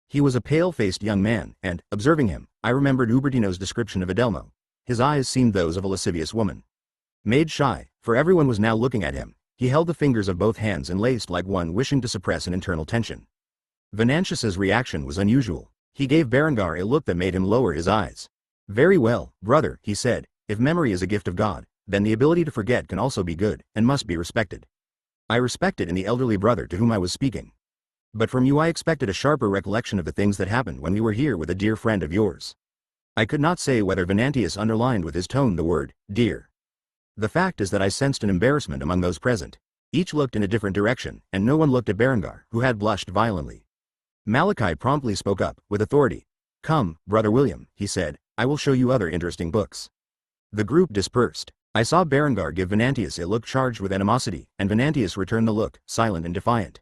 He was a pale-faced young man, and, observing him, I remembered Ubertino's description of Adelmo. His eyes seemed those of a lascivious woman. Made shy, for everyone was now looking at him, he held the fingers of both hands enlaced like one wishing to suppress an internal tension. Venantius's reaction was unusual. He gave Berengar a look that made him lower his eyes. Very well, brother, he said, if memory is a gift of God, then the ability to forget can also be good, and must be respected. I respect it in the elderly brother to whom I was speaking. But from you I expected a sharper recollection of the things that happened when we were here with a dear friend of yours. I could not say whether Venantius underlined with his tone the word, dear. The fact is that I sensed an embarrassment among those present. Each looked in a different direction, and no one looked at Berengar, who had blushed violently. Malachi promptly spoke up, with authority. Come, Brother William, he said, I will show you other interesting books. The group dispersed. I saw Berengar give Venantius a look charged with animosity, and Venantius return the look, silent and defiant.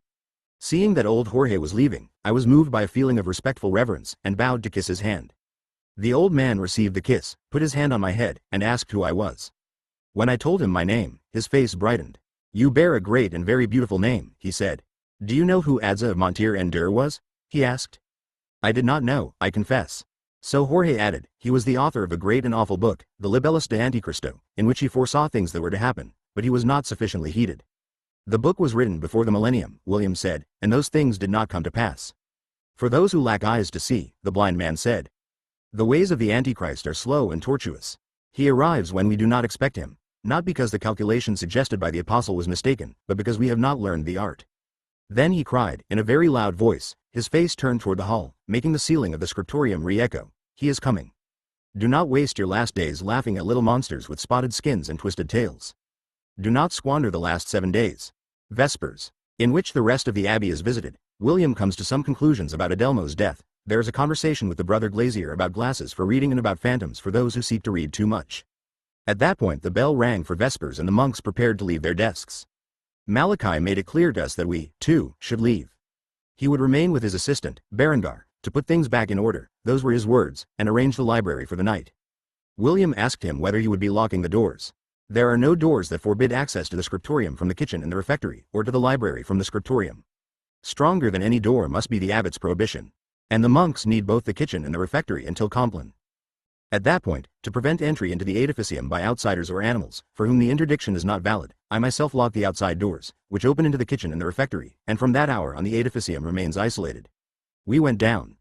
Seeing that old Jorge was leaving, I was moved by a feeling of respectful reverence, and bowed to kiss his hand. The old man received the kiss, put his hand on my head, and asked who I was. When I told him my name, his face brightened. You bear a great and very beautiful name, he said. Do you know who Adza of Montier and Dur was? He asked. I did not know, I confess. So Jorge added, he was the author of a great and awful book, the Libellus de Anticristo, in which he foresaw things that were to happen, but he was not sufficiently heeded. The book was written before the millennium, William said, and those things did not come to pass. For those who lack eyes to see, the blind man said. The ways of the Antichrist are slow and tortuous. He arrives when we do not expect him, not because the calculation suggested by the apostle was mistaken, but because we have not learned the art. Then he cried, in a very loud voice, his face turned toward the hall, making the ceiling of the scriptorium re-echo. He is coming. Do not waste your last days laughing at little monsters with spotted skins and twisted tails. Do not squander the last 7 days. Vespers, in which the rest of the abbey is visited. William comes to some conclusions about Adelmo's death. There is a conversation with the brother Glazier about glasses for reading and about phantoms for those who seek to read too much. At that point the bell rang for vespers and the monks prepared to leave their desks. Malachi made it clear to us that we, too, should leave. He would remain with his assistant, Berengar, to put things back in order, those were his words, and arrange the library for the night. William asked him whether he would be locking the doors. There are no doors that forbid access to the scriptorium from the kitchen and the refectory, or to the library from the scriptorium. Stronger than any door must be the abbot's prohibition. And the monks need both the kitchen and the refectory until Compline. At that point, to prevent entry into the edificium by outsiders or animals, for whom the interdiction is not valid, I myself lock the outside doors, which open into the kitchen and the refectory, and from that hour on the edificium remains isolated. We went down.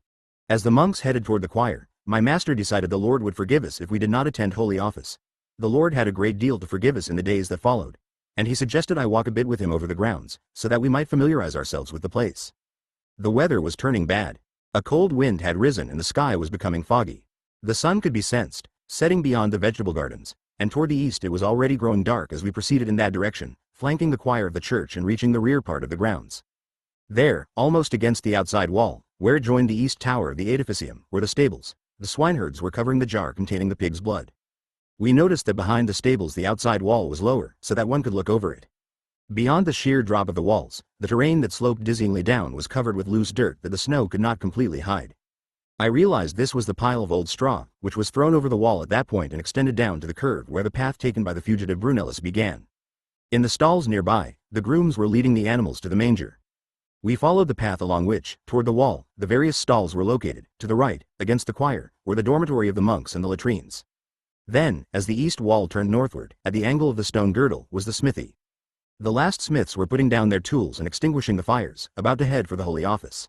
As the monks headed toward the choir, my master decided the Lord would forgive us if we did not attend holy office. The Lord had a great deal to forgive us in the days that followed, and he suggested I walk a bit with him over the grounds, so that we might familiarize ourselves with the place. The weather was turning bad. A cold wind had risen and the sky was becoming foggy. The sun could be sensed, setting beyond the vegetable gardens, and toward the east it was already growing dark as we proceeded in that direction, flanking the choir of the church and reaching the rear part of the grounds. There, almost against the outside wall, where it joined the east tower of the edificium, were the stables. The swineherds were covering the jar containing the pig's blood. We noticed that behind the stables the outside wall was lower, so that one could look over it. Beyond the sheer drop of the walls, the terrain that sloped dizzyingly down was covered with loose dirt that the snow could not completely hide. I realized this was the pile of old straw, which was thrown over the wall at that point and extended down to the curve where the path taken by the fugitive Brunellus began. In the stalls nearby, the grooms were leading the animals to the manger. We followed the path along which, toward the wall, the various stalls were located. To the right, against the choir, were the dormitory of the monks and the latrines. Then, as the east wall turned northward, at the angle of the stone girdle, was the smithy. The last smiths were putting down their tools and extinguishing the fires, about to head for the holy office.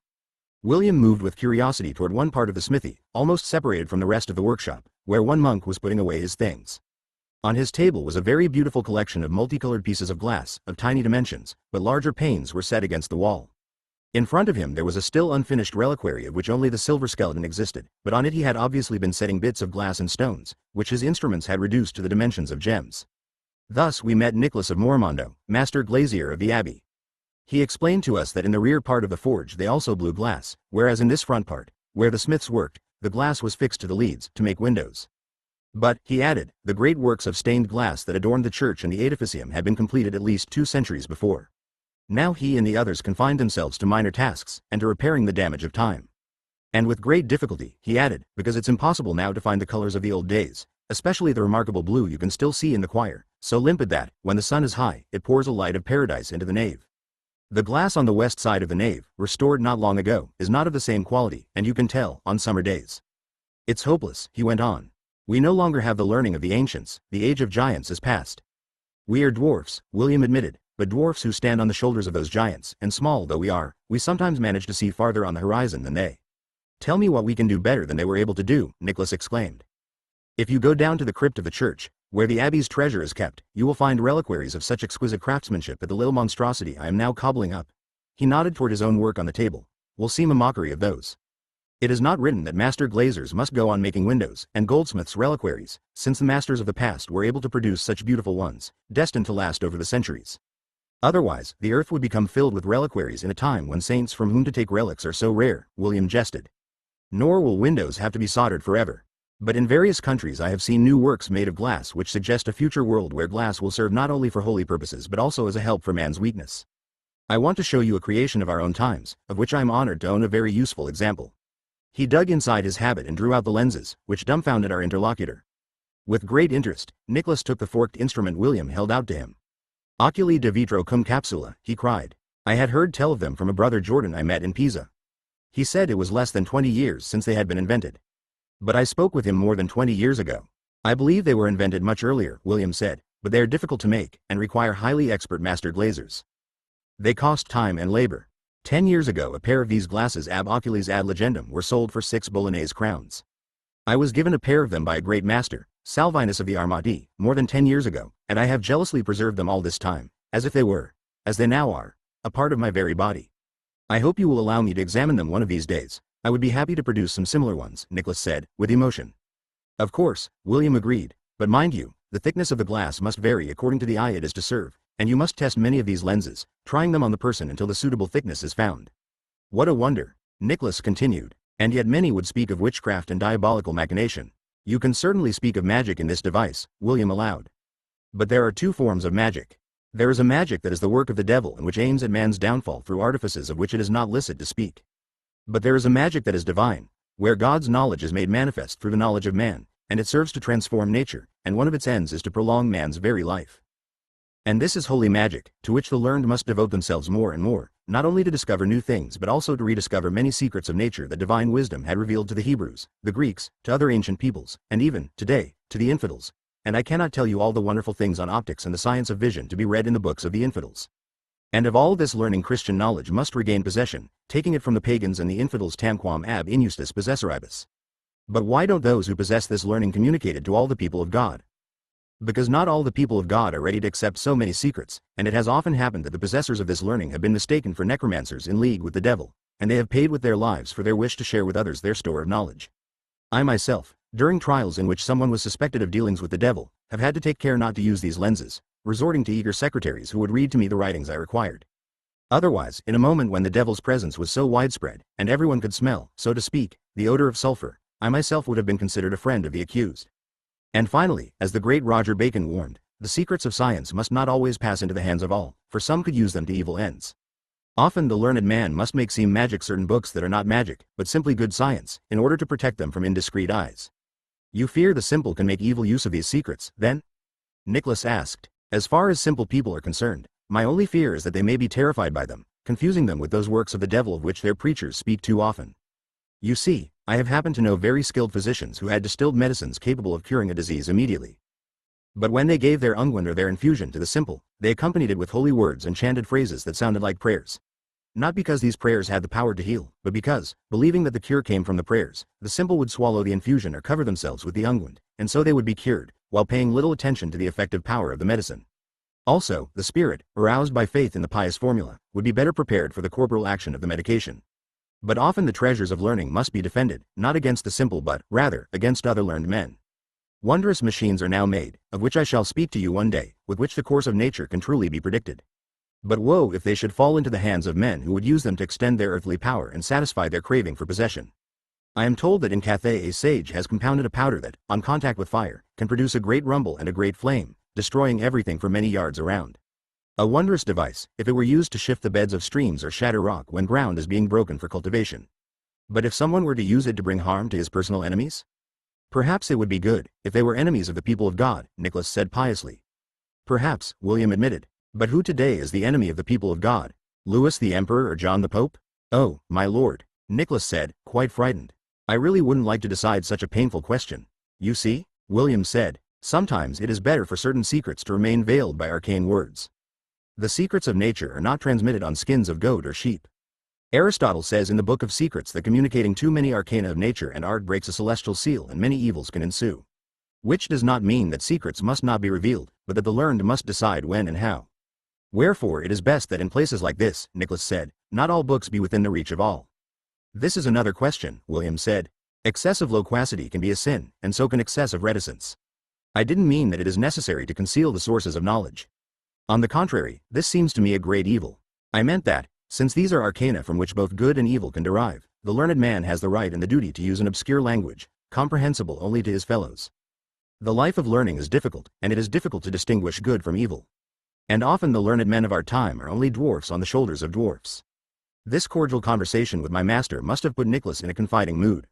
William moved with curiosity toward one part of the smithy, almost separated from the rest of the workshop, where one monk was putting away his things. On his table was a very beautiful collection of multicolored pieces of glass, of tiny dimensions, but larger panes were set against the wall. In front of him there was a still unfinished reliquary of which only the silver skeleton existed, but on it he had obviously been setting bits of glass and stones, which his instruments had reduced to the dimensions of gems. Thus we met Nicholas of Morimondo, master glazier of the abbey. He explained to us that in the rear part of the forge they also blew glass, whereas in this front part, where the smiths worked, the glass was fixed to the leads, to make windows. But, he added, the great works of stained glass that adorned the church and the edificium had been completed at least 2 centuries before. Now he and the others confined themselves to minor tasks, and to repairing the damage of time. And with great difficulty, he added, because it's impossible now to find the colors of the old days, especially the remarkable blue you can still see in the choir, so limpid that, when the sun is high, it pours a light of paradise into the nave. The glass on the west side of the nave, restored not long ago, is not of the same quality, and you can tell, on summer days. It's hopeless, he went on. We no longer have the learning of the ancients, the age of giants is past. We are dwarfs, William admitted, but dwarfs who stand on the shoulders of those giants, and small though we are, we sometimes manage to see farther on the horizon than they. Tell me what we can do better than they were able to do, Nicholas exclaimed. If you go down to the crypt of the church, where the abbey's treasure is kept, you will find reliquaries of such exquisite craftsmanship that the little monstrosity I am now cobbling up, he nodded toward his own work on the table, will seem a mockery of those. It is not written that master glazers must go on making windows, and goldsmiths reliquaries, since the masters of the past were able to produce such beautiful ones, destined to last over the centuries. Otherwise, the earth would become filled with reliquaries in a time when saints from whom to take relics are so rare, William jested. Nor will windows have to be soldered forever. But in various countries I have seen new works made of glass which suggest a future world where glass will serve not only for holy purposes but also as a help for man's weakness. I want to show you a creation of our own times, of which I am honored to own a very useful example. He dug inside his habit and drew out the lenses, which dumbfounded our interlocutor. With great interest, Nicholas took the forked instrument William held out to him. Oculi de vitro cum capsula, he cried. I had heard tell of them from a brother Jordan I met in Pisa. He said it was less than 20 years since they had been invented. But I spoke with him more than 20 years ago. I believe they were invented much earlier, William said, but they are difficult to make, and require highly expert master glazers. They cost time and labor. 10 years ago a pair of these glasses ab oculis ad legendum were sold for 6 Bolognese crowns. I was given a pair of them by a great master, Salvinus of the Armati, more than 10 years ago, and I have jealously preserved them all this time, as if they were, as they now are, a part of my very body. I hope you will allow me to examine them one of these days. I would be happy to produce some similar ones, Nicholas said, with emotion. Of course, William agreed, but mind you, the thickness of the glass must vary according to the eye it is to serve, and you must test many of these lenses, trying them on the person until the suitable thickness is found. What a wonder, Nicholas continued, and yet many would speak of witchcraft and diabolical machination. You can certainly speak of magic in this device, William allowed. But there are two forms of magic. There is a magic that is the work of the devil and which aims at man's downfall through artifices of which it is not licit to speak. But there is a magic that is divine, where God's knowledge is made manifest through the knowledge of man, and it serves to transform nature, and one of its ends is to prolong man's very life. And this is holy magic, to which the learned must devote themselves more and more, not only to discover new things but also to rediscover many secrets of nature that divine wisdom had revealed to the Hebrews, the Greeks, to other ancient peoples, and even, today, to the infidels. And I cannot tell you all the wonderful things on optics and the science of vision to be read in the books of the infidels. And of all this learning Christian knowledge must regain possession, taking it from the pagans and the infidels tamquam ab injustus possessoribus. But why don't those who possess this learning communicate it to all the people of God? Because not all the people of God are ready to accept so many secrets, and it has often happened that the possessors of this learning have been mistaken for necromancers in league with the devil, and they have paid with their lives for their wish to share with others their store of knowledge. I myself, during trials in which someone was suspected of dealings with the devil, have had to take care not to use these lenses, resorting to eager secretaries who would read to me the writings I required. Otherwise, in a moment when the devil's presence was so widespread, and everyone could smell, so to speak, the odor of sulfur, I myself would have been considered a friend of the accused. And finally, as the great Roger Bacon warned, the secrets of science must not always pass into the hands of all, for some could use them to evil ends. Often the learned man must make seem magic certain books that are not magic, but simply good science, in order to protect them from indiscreet eyes. You fear the simple can make evil use of these secrets, then? Nicholas asked. As far as simple people are concerned, my only fear is that they may be terrified by them, confusing them with those works of the devil of which their preachers speak too often. You see, I have happened to know very skilled physicians who had distilled medicines capable of curing a disease immediately. But when they gave their unguent or their infusion to the simple, they accompanied it with holy words and chanted phrases that sounded like prayers. Not because these prayers had the power to heal, but because, believing that the cure came from the prayers, the simple would swallow the infusion or cover themselves with the unguent, and so they would be cured, while paying little attention to the effective power of the medicine. Also, the spirit, aroused by faith in the pious formula, would be better prepared for the corporal action of the medication. But often the treasures of learning must be defended, not against the simple but, rather, against other learned men. Wondrous machines are now made, of which I shall speak to you one day, with which the course of nature can truly be predicted. But woe if they should fall into the hands of men who would use them to extend their earthly power and satisfy their craving for possession. I am told that in Cathay a sage has compounded a powder that, on contact with fire, can produce a great rumble and a great flame, destroying everything for many yards around. A wondrous device, if it were used to shift the beds of streams or shatter rock when ground is being broken for cultivation. But if someone were to use it to bring harm to his personal enemies? Perhaps it would be good, if they were enemies of the people of God, Nicholas said piously. Perhaps, William admitted. But who today is the enemy of the people of God? Louis the Emperor or John the Pope? Oh, my lord, Nicholas said, quite frightened. I really wouldn't like to decide such a painful question. You see, William said, sometimes it is better for certain secrets to remain veiled by arcane words. The secrets of nature are not transmitted on skins of goat or sheep. Aristotle says in the Book of Secrets that communicating too many arcana of nature and art breaks a celestial seal and many evils can ensue. Which does not mean that secrets must not be revealed, but that the learned must decide when and how. Wherefore it is best that in places like this, Nicholas said, not all books be within the reach of all. This is another question, William said. Excessive loquacity can be a sin, and so can excessive reticence. I didn't mean that it is necessary to conceal the sources of knowledge. On the contrary, this seems to me a great evil. I meant that, since these are arcana from which both good and evil can derive, the learned man has the right and the duty to use an obscure language, comprehensible only to his fellows. The life of learning is difficult, and it is difficult to distinguish good from evil. And often the learned men of our time are only dwarfs on the shoulders of dwarfs. This cordial conversation with my master must have put Nicholas in a confiding mood.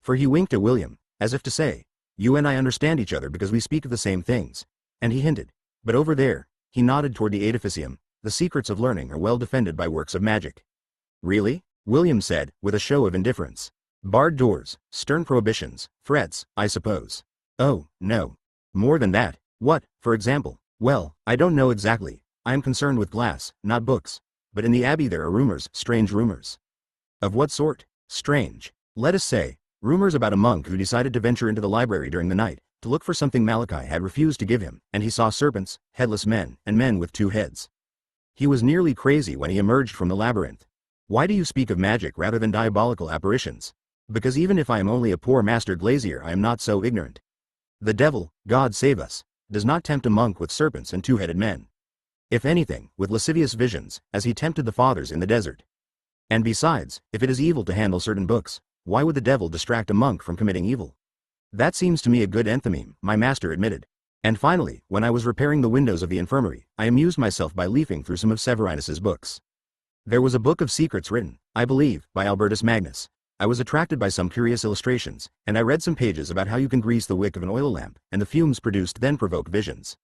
For he winked at William, as if to say, you and I understand each other because we speak of the same things. And he hinted, but over there, he nodded toward the edificium, the secrets of learning are well defended by works of magic. Really? William said, with a show of indifference. Barred doors, stern prohibitions, threats, I suppose. Oh, no. More than that. What, for example? Well, I don't know exactly. I am concerned with glass, not books. But in the abbey there are rumors, strange rumors. Of what sort? Strange. Let us say, rumors about a monk who decided to venture into the library during the night, to look for something Malachi had refused to give him, and he saw serpents, headless men, and men with 2 heads. He was nearly crazy when he emerged from the labyrinth. Why do you speak of magic rather than diabolical apparitions? Because even if I am only a poor master glazier I am not so ignorant. The devil, God save us, does not tempt a monk with serpents and 2-headed men. If anything, with lascivious visions, as he tempted the fathers in the desert. And besides, if it is evil to handle certain books, why would the devil distract a monk from committing evil? That seems to me a good enthymeme, my master admitted. And finally, when I was repairing the windows of the infirmary, I amused myself by leafing through some of Severinus's books. There was a book of secrets written, I believe, by Albertus Magnus. I was attracted by some curious illustrations, and I read some pages about how you can grease the wick of an oil lamp, and the fumes produced then provoke visions.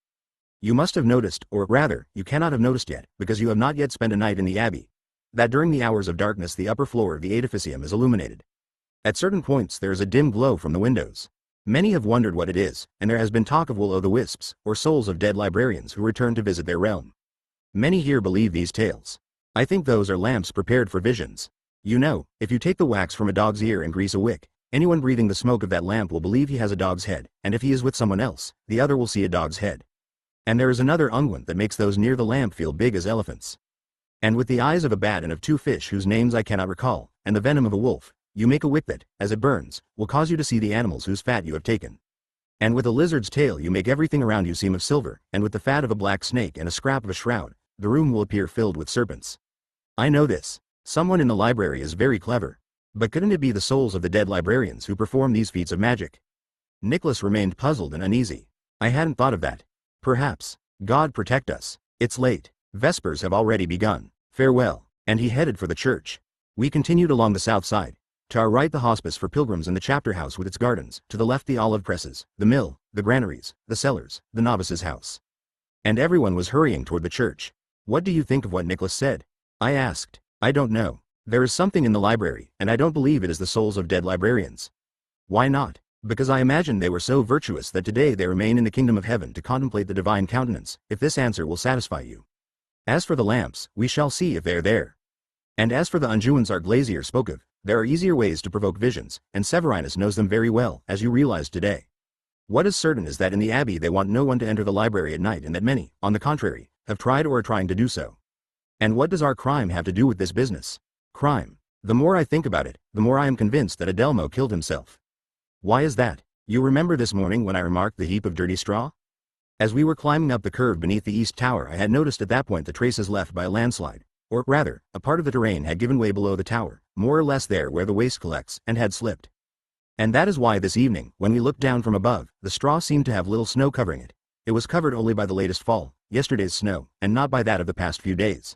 You must have noticed, or rather, you cannot have noticed yet, because you have not yet spent a night in the abbey, that during the hours of darkness the upper floor of the edificium is illuminated. At certain points there is a dim glow from the windows. Many have wondered what it is, and there has been talk of will-o'-the-wisps, or souls of dead librarians who return to visit their realm. Many here believe these tales. I think those are lamps prepared for visions. You know, if you take the wax from a dog's ear and grease a wick, anyone breathing the smoke of that lamp will believe he has a dog's head, and if he is with someone else, the other will see a dog's head. And there is another unguent that makes those near the lamp feel big as elephants. And with the eyes of a bat and of 2 fish whose names I cannot recall, and the venom of a wolf, you make a wick that, as it burns, will cause you to see the animals whose fat you have taken. And with a lizard's tail you make everything around you seem of silver, and with the fat of a black snake and a scrap of a shroud, the room will appear filled with serpents. I know this. Someone in the library is very clever. But couldn't it be the souls of the dead librarians who perform these feats of magic? Nicholas remained puzzled and uneasy. I hadn't thought of that. Perhaps. God protect us. It's late. Vespers have already begun. Farewell. And he headed for the church. We continued along the south side. To our right the hospice for pilgrims and the chapter house with its gardens, to the left the olive presses, the mill, the granaries, the cellars, the novice's house. And everyone was hurrying toward the church. What do you think of what Nicholas said? I asked. I don't know. There is something in the library, and I don't believe it is the souls of dead librarians. Why not? Because I imagine they were so virtuous that today they remain in the kingdom of heaven to contemplate the divine countenance, if this answer will satisfy you. As for the lamps, we shall see if they are there. And as for the unguents our glazier spoke of, there are easier ways to provoke visions, and Severinus knows them very well, as you realize today. What is certain is that in the abbey they want no one to enter the library at night and that many, on the contrary, have tried or are trying to do so. And what does our crime have to do with this business? Crime. The more I think about it, the more I am convinced that Adelmo killed himself. Why is that? You remember this morning when I remarked the heap of dirty straw? As we were climbing up the curve beneath the east tower I had noticed at that point the traces left by a landslide. Or rather, a part of the terrain had given way below the tower, more or less there where the waste collects, and had slipped. And that is why this evening, when we looked down from above, the straw seemed to have little snow covering it. it was covered only by the latest fall, yesterday's snow, and not by that of the past few days.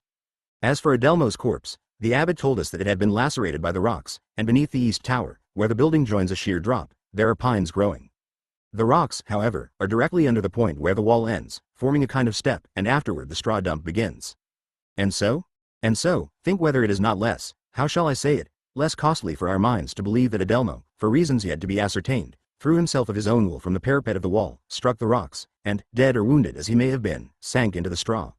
As for Adelmo's corpse, the abbot told us that it had been lacerated by the rocks, and beneath the east tower, where the building joins a sheer drop, there are pines growing. The rocks, however, are directly under the point where the wall ends, forming a kind of step, and afterward the straw dump begins. And so, think whether it is not less, how shall I say it, less costly for our minds to believe that Adelmo, for reasons yet to be ascertained, threw himself of his own will from the parapet of the wall, struck the rocks, and, dead or wounded as he may have been, sank into the straw.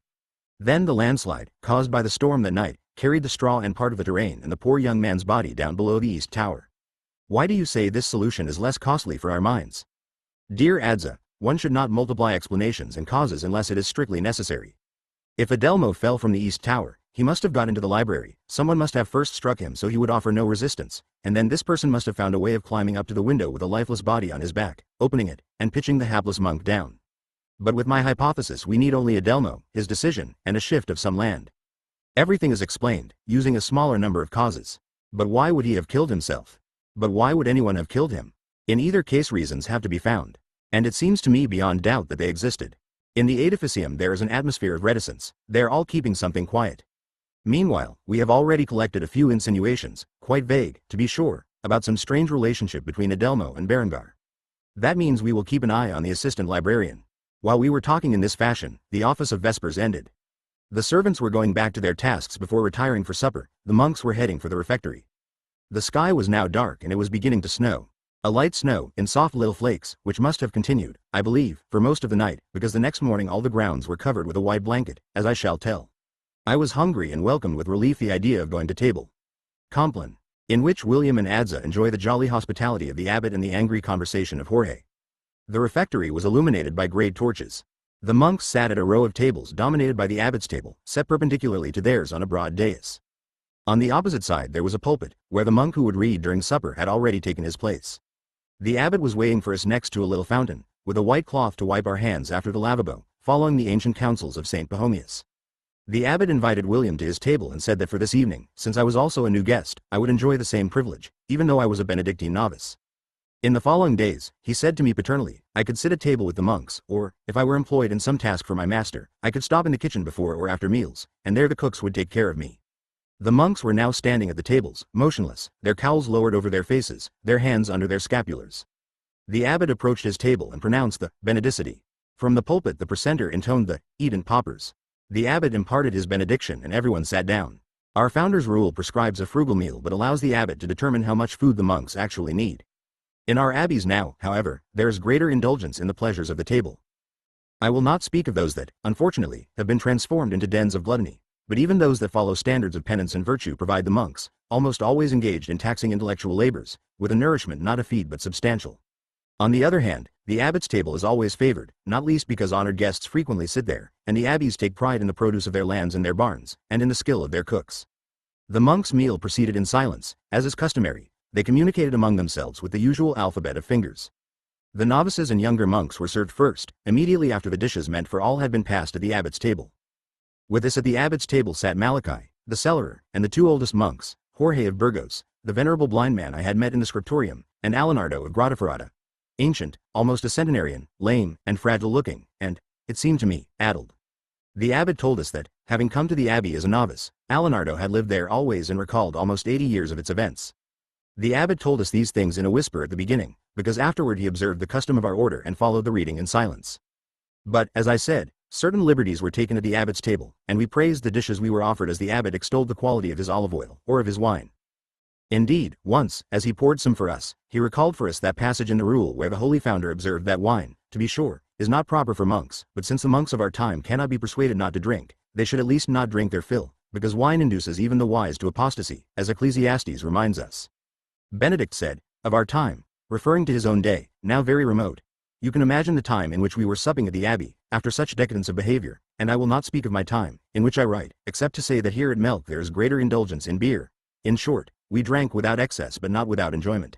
Then the landslide, caused by the storm that night, carried the straw and part of the terrain and the poor young man's body down below the east tower. Why do you say this solution is less costly for our minds? Dear Adza, one should not multiply explanations and causes unless it is strictly necessary. If Adelmo fell from the east tower, he must have got into the library, someone must have first struck him so he would offer no resistance, and then this person must have found a way of climbing up to the window with a lifeless body on his back, opening it, and pitching the hapless monk down. But with my hypothesis we need only Adelmo, his decision, and a shift of some land. Everything is explained, using a smaller number of causes. But why would he have killed himself? But why would anyone have killed him? In either case reasons have to be found. And it seems to me beyond doubt that they existed. In the edificium there is an atmosphere of reticence, they are all keeping something quiet. Meanwhile, we have already collected a few insinuations, quite vague, to be sure, about some strange relationship between Adelmo and Berengar. That means we will keep an eye on the assistant librarian. While we were talking in this fashion, the office of Vespers ended. The servants were going back to their tasks before retiring for supper, the monks were heading for the refectory. The sky was now dark and it was beginning to snow. A light snow, in soft little flakes, which must have continued, I believe, for most of the night, because the next morning all the grounds were covered with a white blanket, as I shall tell. I was hungry and welcomed with relief the idea of going to table. Compline, in which William and Adza enjoy the jolly hospitality of the abbot and the angry conversation of Jorge. The refectory was illuminated by great torches. The monks sat at a row of tables dominated by the abbot's table, set perpendicularly to theirs on a broad dais. On the opposite side there was a pulpit, where the monk who would read during supper had already taken his place. The abbot was waiting for us next to a little fountain, with a white cloth to wipe our hands after the lavabo, following the ancient counsels of St. Pachomius. The abbot invited William to his table and said that for this evening, since I was also a new guest, I would enjoy the same privilege, even though I was a Benedictine novice. In the following days, he said to me paternally, I could sit at table with the monks, or, if I were employed in some task for my master, I could stop in the kitchen before or after meals, and there the cooks would take care of me. The monks were now standing at the tables, motionless, their cowls lowered over their faces, their hands under their scapulars. The abbot approached his table and pronounced the Benedicite. From the pulpit the precentor intoned the Eden Paupers. The abbot imparted his benediction and everyone sat down. Our founder's rule prescribes a frugal meal but allows the abbot to determine how much food the monks actually need. In our abbeys now, however, there is greater indulgence in the pleasures of the table. I will not speak of those that, unfortunately, have been transformed into dens of gluttony, but even those that follow standards of penance and virtue provide the monks, almost always engaged in taxing intellectual labors, with a nourishment not a feed but substantial. On the other hand, the abbot's table is always favored, not least because honored guests frequently sit there, and the abbeys take pride in the produce of their lands and their barns, and in the skill of their cooks. The monks' meal proceeded in silence, as is customary. They communicated among themselves with the usual alphabet of fingers. The novices and younger monks were served first, immediately after the dishes meant for all had been passed at the abbot's table. With us at the abbot's table sat Malachi, the cellarer, and the two oldest monks, Jorge of Burgos, the venerable blind man I had met in the scriptorium, and Alenardo of Grottaferrata. Ancient, almost a centenarian, lame, and fragile-looking, and, it seemed to me, addled. The abbot told us that, having come to the abbey as a novice, Alenardo had lived there always and recalled almost 80 years of its events. The abbot told us these things in a whisper at the beginning, because afterward he observed the custom of our order and followed the reading in silence. But, as I said, certain liberties were taken at the abbot's table, and we praised the dishes we were offered as the abbot extolled the quality of his olive oil, or of his wine. Indeed, once, as he poured some for us, he recalled for us that passage in the rule where the holy founder observed that wine, to be sure, is not proper for monks, but since the monks of our time cannot be persuaded not to drink, they should at least not drink their fill, because wine induces even the wise to apostasy, as Ecclesiastes reminds us. Benedict said, of our time, referring to his own day, now very remote. You can imagine the time in which we were supping at the abbey, after such decadence of behavior, and I will not speak of my time, in which I write, except to say that here at Melk there is greater indulgence in beer. In short, we drank without excess but not without enjoyment.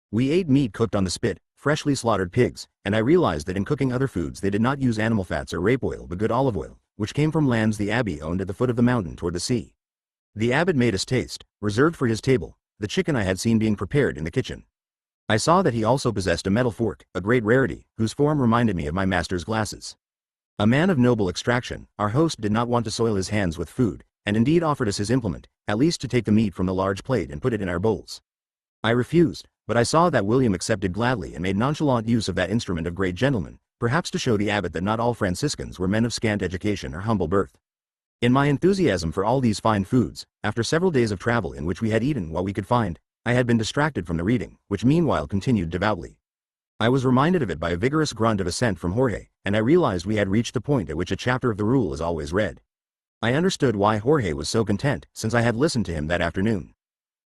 We ate meat cooked on the spit, freshly slaughtered pigs, and I realized that in cooking other foods they did not use animal fats or rape oil but good olive oil, which came from lands the abbey owned at the foot of the mountain toward the sea. The abbot made us taste, reserved for his table, the chicken I had seen being prepared in the kitchen. I saw that he also possessed a metal fork, a great rarity, whose form reminded me of my master's glasses. A man of noble extraction, our host did not want to soil his hands with food, and indeed offered us his implement, at least to take the meat from the large plate and put it in our bowls. I refused, but I saw that William accepted gladly and made nonchalant use of that instrument of great gentlemen, perhaps to show the abbot that not all Franciscans were men of scant education or humble birth. In my enthusiasm for all these fine foods, after several days of travel in which we had eaten what we could find, I had been distracted from the reading, which meanwhile continued devoutly. I was reminded of it by a vigorous grunt of assent from Jorge, and I realized we had reached the point at which a chapter of the rule is always read. I understood why Jorge was so content, since I had listened to him that afternoon.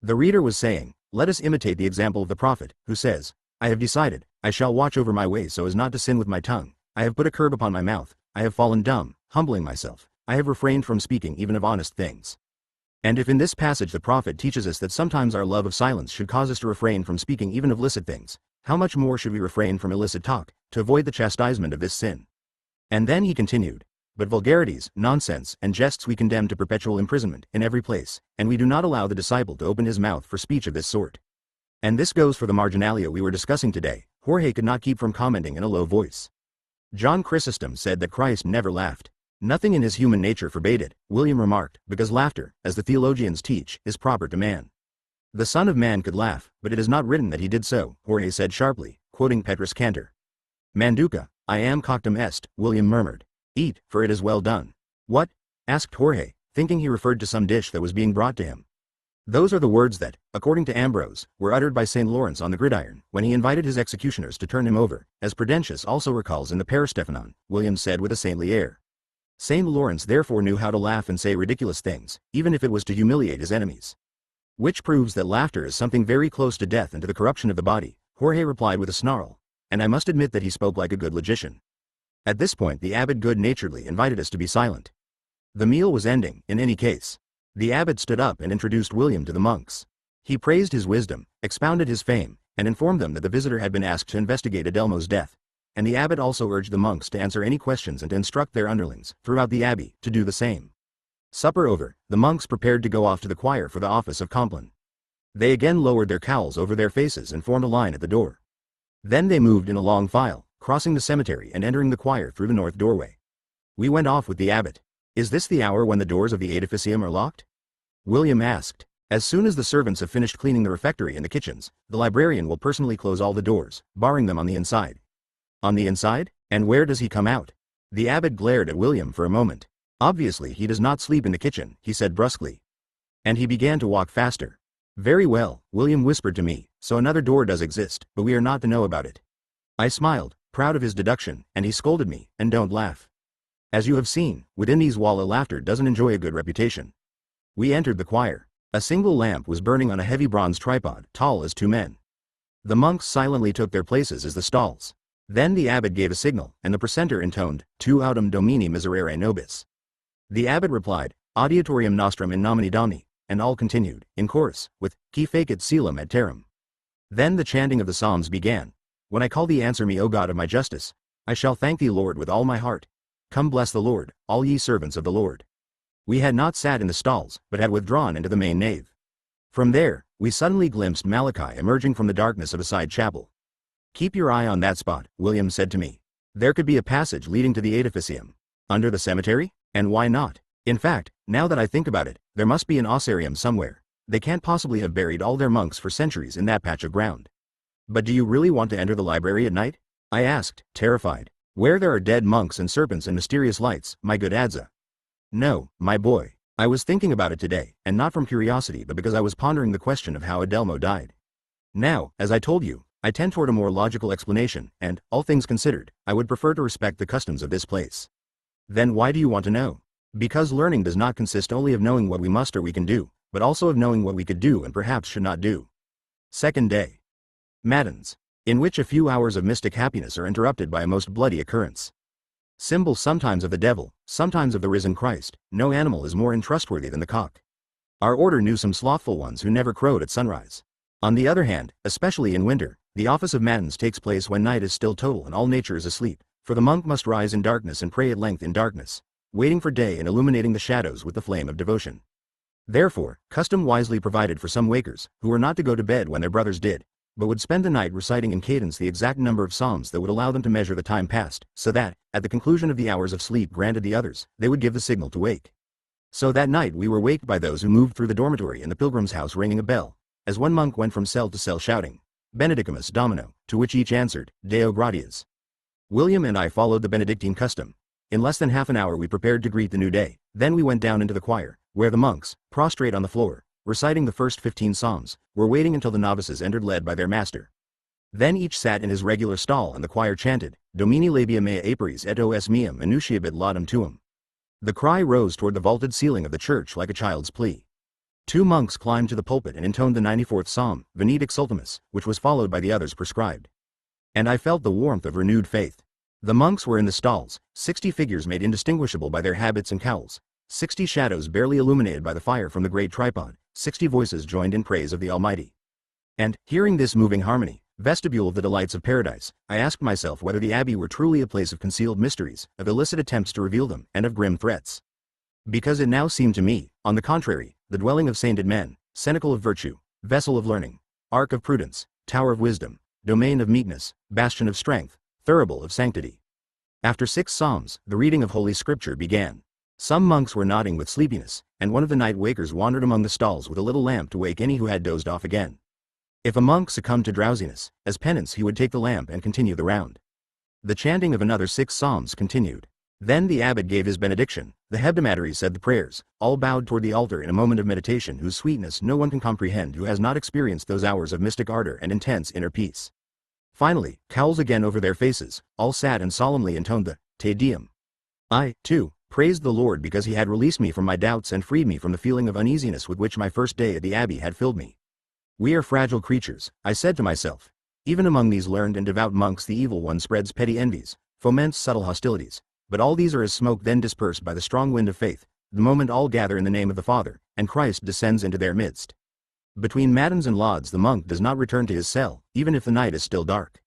The reader was saying, "Let us imitate the example of the prophet, who says, 'I have decided, I shall watch over my ways so as not to sin with my tongue. I have put a curb upon my mouth, I have fallen dumb, humbling myself, I have refrained from speaking even of honest things.'" And if in this passage the prophet teaches us that sometimes our love of silence should cause us to refrain from speaking even of licit things, how much more should we refrain from illicit talk, to avoid the chastisement of this sin? And then he continued, "But vulgarities, nonsense, and jests we condemn to perpetual imprisonment in every place, and we do not allow the disciple to open his mouth for speech of this sort." And this goes for the marginalia we were discussing today. Jorge could not keep from commenting in a low voice. John Chrysostom said that Christ never laughed. Nothing in his human nature forbade it, William remarked, because laughter, as the theologians teach, is proper to man. The Son of Man could laugh, but it is not written that he did so, Jorge said sharply, quoting Petrus Cantor. "Manduca, I am coctum est," William murmured. "Eat, for it is well done." "What?" asked Jorge, thinking he referred to some dish that was being brought to him. Those are the words that, according to Ambrose, were uttered by St. Lawrence on the gridiron, when he invited his executioners to turn him over, as Prudentius also recalls in the Parastephanon, William said with a saintly air. St. Lawrence therefore knew how to laugh and say ridiculous things, even if it was to humiliate his enemies. Which proves that laughter is something very close to death and to the corruption of the body, Jorge replied with a snarl, and I must admit that he spoke like a good logician. At this point the abbot good-naturedly invited us to be silent. The meal was ending, in any case. The abbot stood up and introduced William to the monks. He praised his wisdom, expounded his fame, and informed them that the visitor had been asked to investigate Adelmo's death, and the abbot also urged the monks to answer any questions and to instruct their underlings, throughout the abbey, to do the same. Supper over, the monks prepared to go off to the choir for the office of compline. They again lowered their cowls over their faces and formed a line at the door. Then they moved in a long file, crossing the cemetery and entering the choir through the north doorway. We went off with the abbot. "Is this the hour when the doors of the edificium are locked?" William asked. "As soon as the servants have finished cleaning the refectory and the kitchens, the librarian will personally close all the doors, barring them on the inside." "On the inside? And where does he come out?" The abbot glared at William for a moment. "Obviously he does not sleep in the kitchen," he said brusquely. And he began to walk faster. "Very well," William whispered to me, "so another door does exist, but we are not to know about it." I smiled, proud of his deduction, and he scolded me, "And don't laugh. As you have seen, within these walls laughter doesn't enjoy a good reputation." We entered the choir. A single lamp was burning on a heavy bronze tripod, tall as two men. The monks silently took their places as the stalls. Then the abbot gave a signal, and the precentor intoned, "Tu autem Domini miserere nobis." The abbot replied, "Auditorium nostrum in nomine Domini," and all continued, in chorus, with, "Qui fecit caelum et terram." Then the chanting of the psalms began. "When I call thee answer me, O God of my justice. I shall thank thee, Lord, with all my heart. Come bless the Lord, all ye servants of the Lord." We had not sat in the stalls, but had withdrawn into the main nave. From there, we suddenly glimpsed Malachi emerging from the darkness of a side chapel. "Keep your eye on that spot," William said to me. "There could be a passage leading to the edificium." "Under the cemetery? And why not? In fact, now that I think about it, there must be an ossarium somewhere. They can't possibly have buried all their monks for centuries in that patch of ground." "But do you really want to enter the library at night?" I asked, terrified. "Where there are dead monks and serpents and mysterious lights, my good Adza." "No, my boy. I was thinking about it today, and not from curiosity but because I was pondering the question of how Adelmo died. Now, as I told you, I tend toward a more logical explanation, and, all things considered, I would prefer to respect the customs of this place." "Then why do you want to know?" "Because learning does not consist only of knowing what we must or we can do, but also of knowing what we could do and perhaps should not do." Second day. Matins, in which a few hours of mystic happiness are interrupted by a most bloody occurrence. Symbol sometimes of the devil, sometimes of the risen Christ, no animal is more untrustworthy than the cock. Our order knew some slothful ones who never crowed at sunrise. On the other hand, especially in winter, the office of matins takes place when night is still total and all nature is asleep, for the monk must rise in darkness and pray at length in darkness, waiting for day and illuminating the shadows with the flame of devotion. Therefore, custom wisely provided for some wakers, who were not to go to bed when their brothers did, but would spend the night reciting in cadence the exact number of psalms that would allow them to measure the time passed, so that, at the conclusion of the hours of sleep granted the others, they would give the signal to wake. So that night we were waked by those who moved through the dormitory in the pilgrim's house ringing a bell, as one monk went from cell to cell shouting, Benedicamus Domino, to which each answered, Deo gratias. William and I followed the Benedictine custom. In less than half an hour we prepared to greet the new day, then we went down into the choir, where the monks, prostrate on the floor, reciting the first 15 psalms, were waiting until the novices entered led by their master. Then each sat in his regular stall and the choir chanted, Domini labia mea aperis et os meum enunciabit laudum tuum. The cry rose toward the vaulted ceiling of the church like a child's plea. 2 monks climbed to the pulpit and intoned the 94th psalm, Venit exultamus, which was followed by the others prescribed. And I felt the warmth of renewed faith. The monks were in the stalls, 60 figures made indistinguishable by their habits and cowls, 60 shadows barely illuminated by the fire from the great tripod, 60 voices joined in praise of the Almighty. And, hearing this moving harmony, vestibule of the delights of paradise, I asked myself whether the abbey were truly a place of concealed mysteries, of illicit attempts to reveal them, and of grim threats. Because it now seemed to me, on the contrary, the dwelling of sainted men, cenacle of virtue, vessel of learning, ark of prudence, tower of wisdom, domain of meekness, bastion of strength, thurible of sanctity. After 6 psalms, the reading of Holy Scripture began. Some monks were nodding with sleepiness, and one of the night wakers wandered among the stalls with a little lamp to wake any who had dozed off again. If a monk succumbed to drowsiness, as penance he would take the lamp and continue the round. The chanting of another 6 psalms continued. Then the abbot gave his benediction, the hebdomadaries said the prayers, all bowed toward the altar in a moment of meditation whose sweetness no one can comprehend who has not experienced those hours of mystic ardor and intense inner peace. Finally, cowls again over their faces, all sat and solemnly intoned the Te Deum. I, too, praised the Lord because he had released me from my doubts and freed me from the feeling of uneasiness with which my first day at the abbey had filled me. We are fragile creatures, I said to myself. Even among these learned and devout monks the evil one spreads petty envies, foments subtle hostilities, but all these are as smoke then dispersed by the strong wind of faith, the moment all gather in the name of the Father, and Christ descends into their midst. Between matins and lauds the monk does not return to his cell, even if the night is still dark.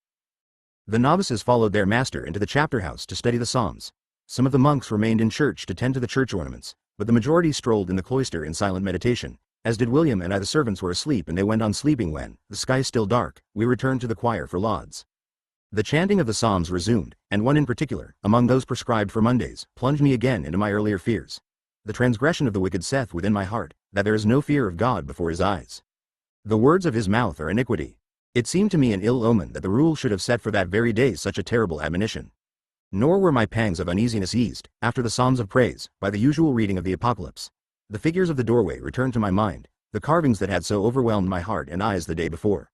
The novices followed their master into the chapter house to study the psalms. Some of the monks remained in church to tend to the church ornaments, but the majority strolled in the cloister in silent meditation, as did William and I. The servants were asleep and they went on sleeping when, the sky still dark, we returned to the choir for lauds. The chanting of the psalms resumed, and one in particular, among those prescribed for Mondays, plunged me again into my earlier fears. The transgression of the wicked saith within my heart, that there is no fear of God before his eyes. The words of his mouth are iniquity. It seemed to me an ill omen that the rule should have set for that very day such a terrible admonition. Nor were my pangs of uneasiness eased, after the psalms of praise, by the usual reading of the Apocalypse. The figures of the doorway returned to my mind, the carvings that had so overwhelmed my heart and eyes the day before.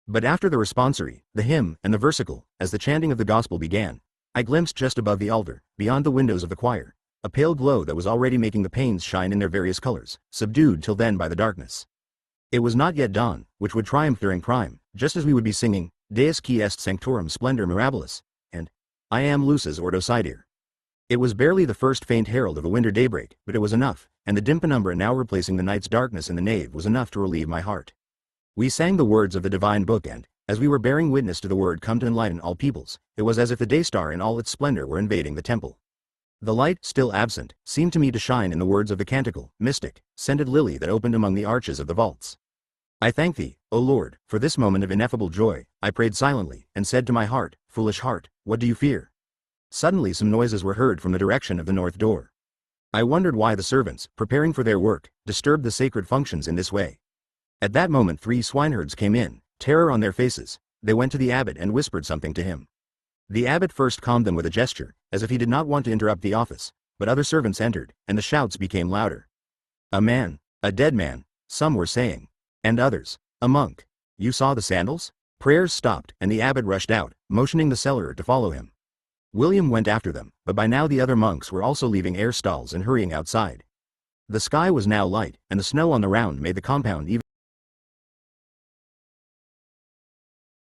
But after the responsory, the hymn, and the versicle, as the chanting of the gospel began, I glimpsed just above the altar, beyond the windows of the choir, a pale glow that was already making the panes shine in their various colors, subdued till then by the darkness. It was not yet dawn, which would triumph during prime, just as we would be singing, Deus qui est sanctorum splendor mirabilis, and I am lucis ordo sidereor. It was barely the first faint herald of a winter daybreak, but it was enough, and the dim penumbra now replacing the night's darkness in the nave was enough to relieve my heart. We sang the words of the divine book and, as we were bearing witness to the word come to enlighten all peoples, it was as if the day star in all its splendor were invading the temple. The light, still absent, seemed to me to shine in the words of the canticle, mystic, scented lily that opened among the arches of the vaults. I thank thee, O Lord, for this moment of ineffable joy. I prayed silently, and said to my heart, foolish heart, what do you fear? Suddenly some noises were heard from the direction of the north door. I wondered why the servants, preparing for their work, disturbed the sacred functions in this way. At that moment 3 swineherds came in, terror on their faces. They went to the abbot and whispered something to him. The abbot first calmed them with a gesture, as if he did not want to interrupt the office, but other servants entered, and the shouts became louder. A man, a dead man, some were saying. And others, a monk. You saw the sandals? Prayers stopped, and the abbot rushed out, motioning the cellarer to follow him. William went after them, but by now the other monks were also leaving air stalls and hurrying outside. The sky was now light, and the snow on the ground made the compound even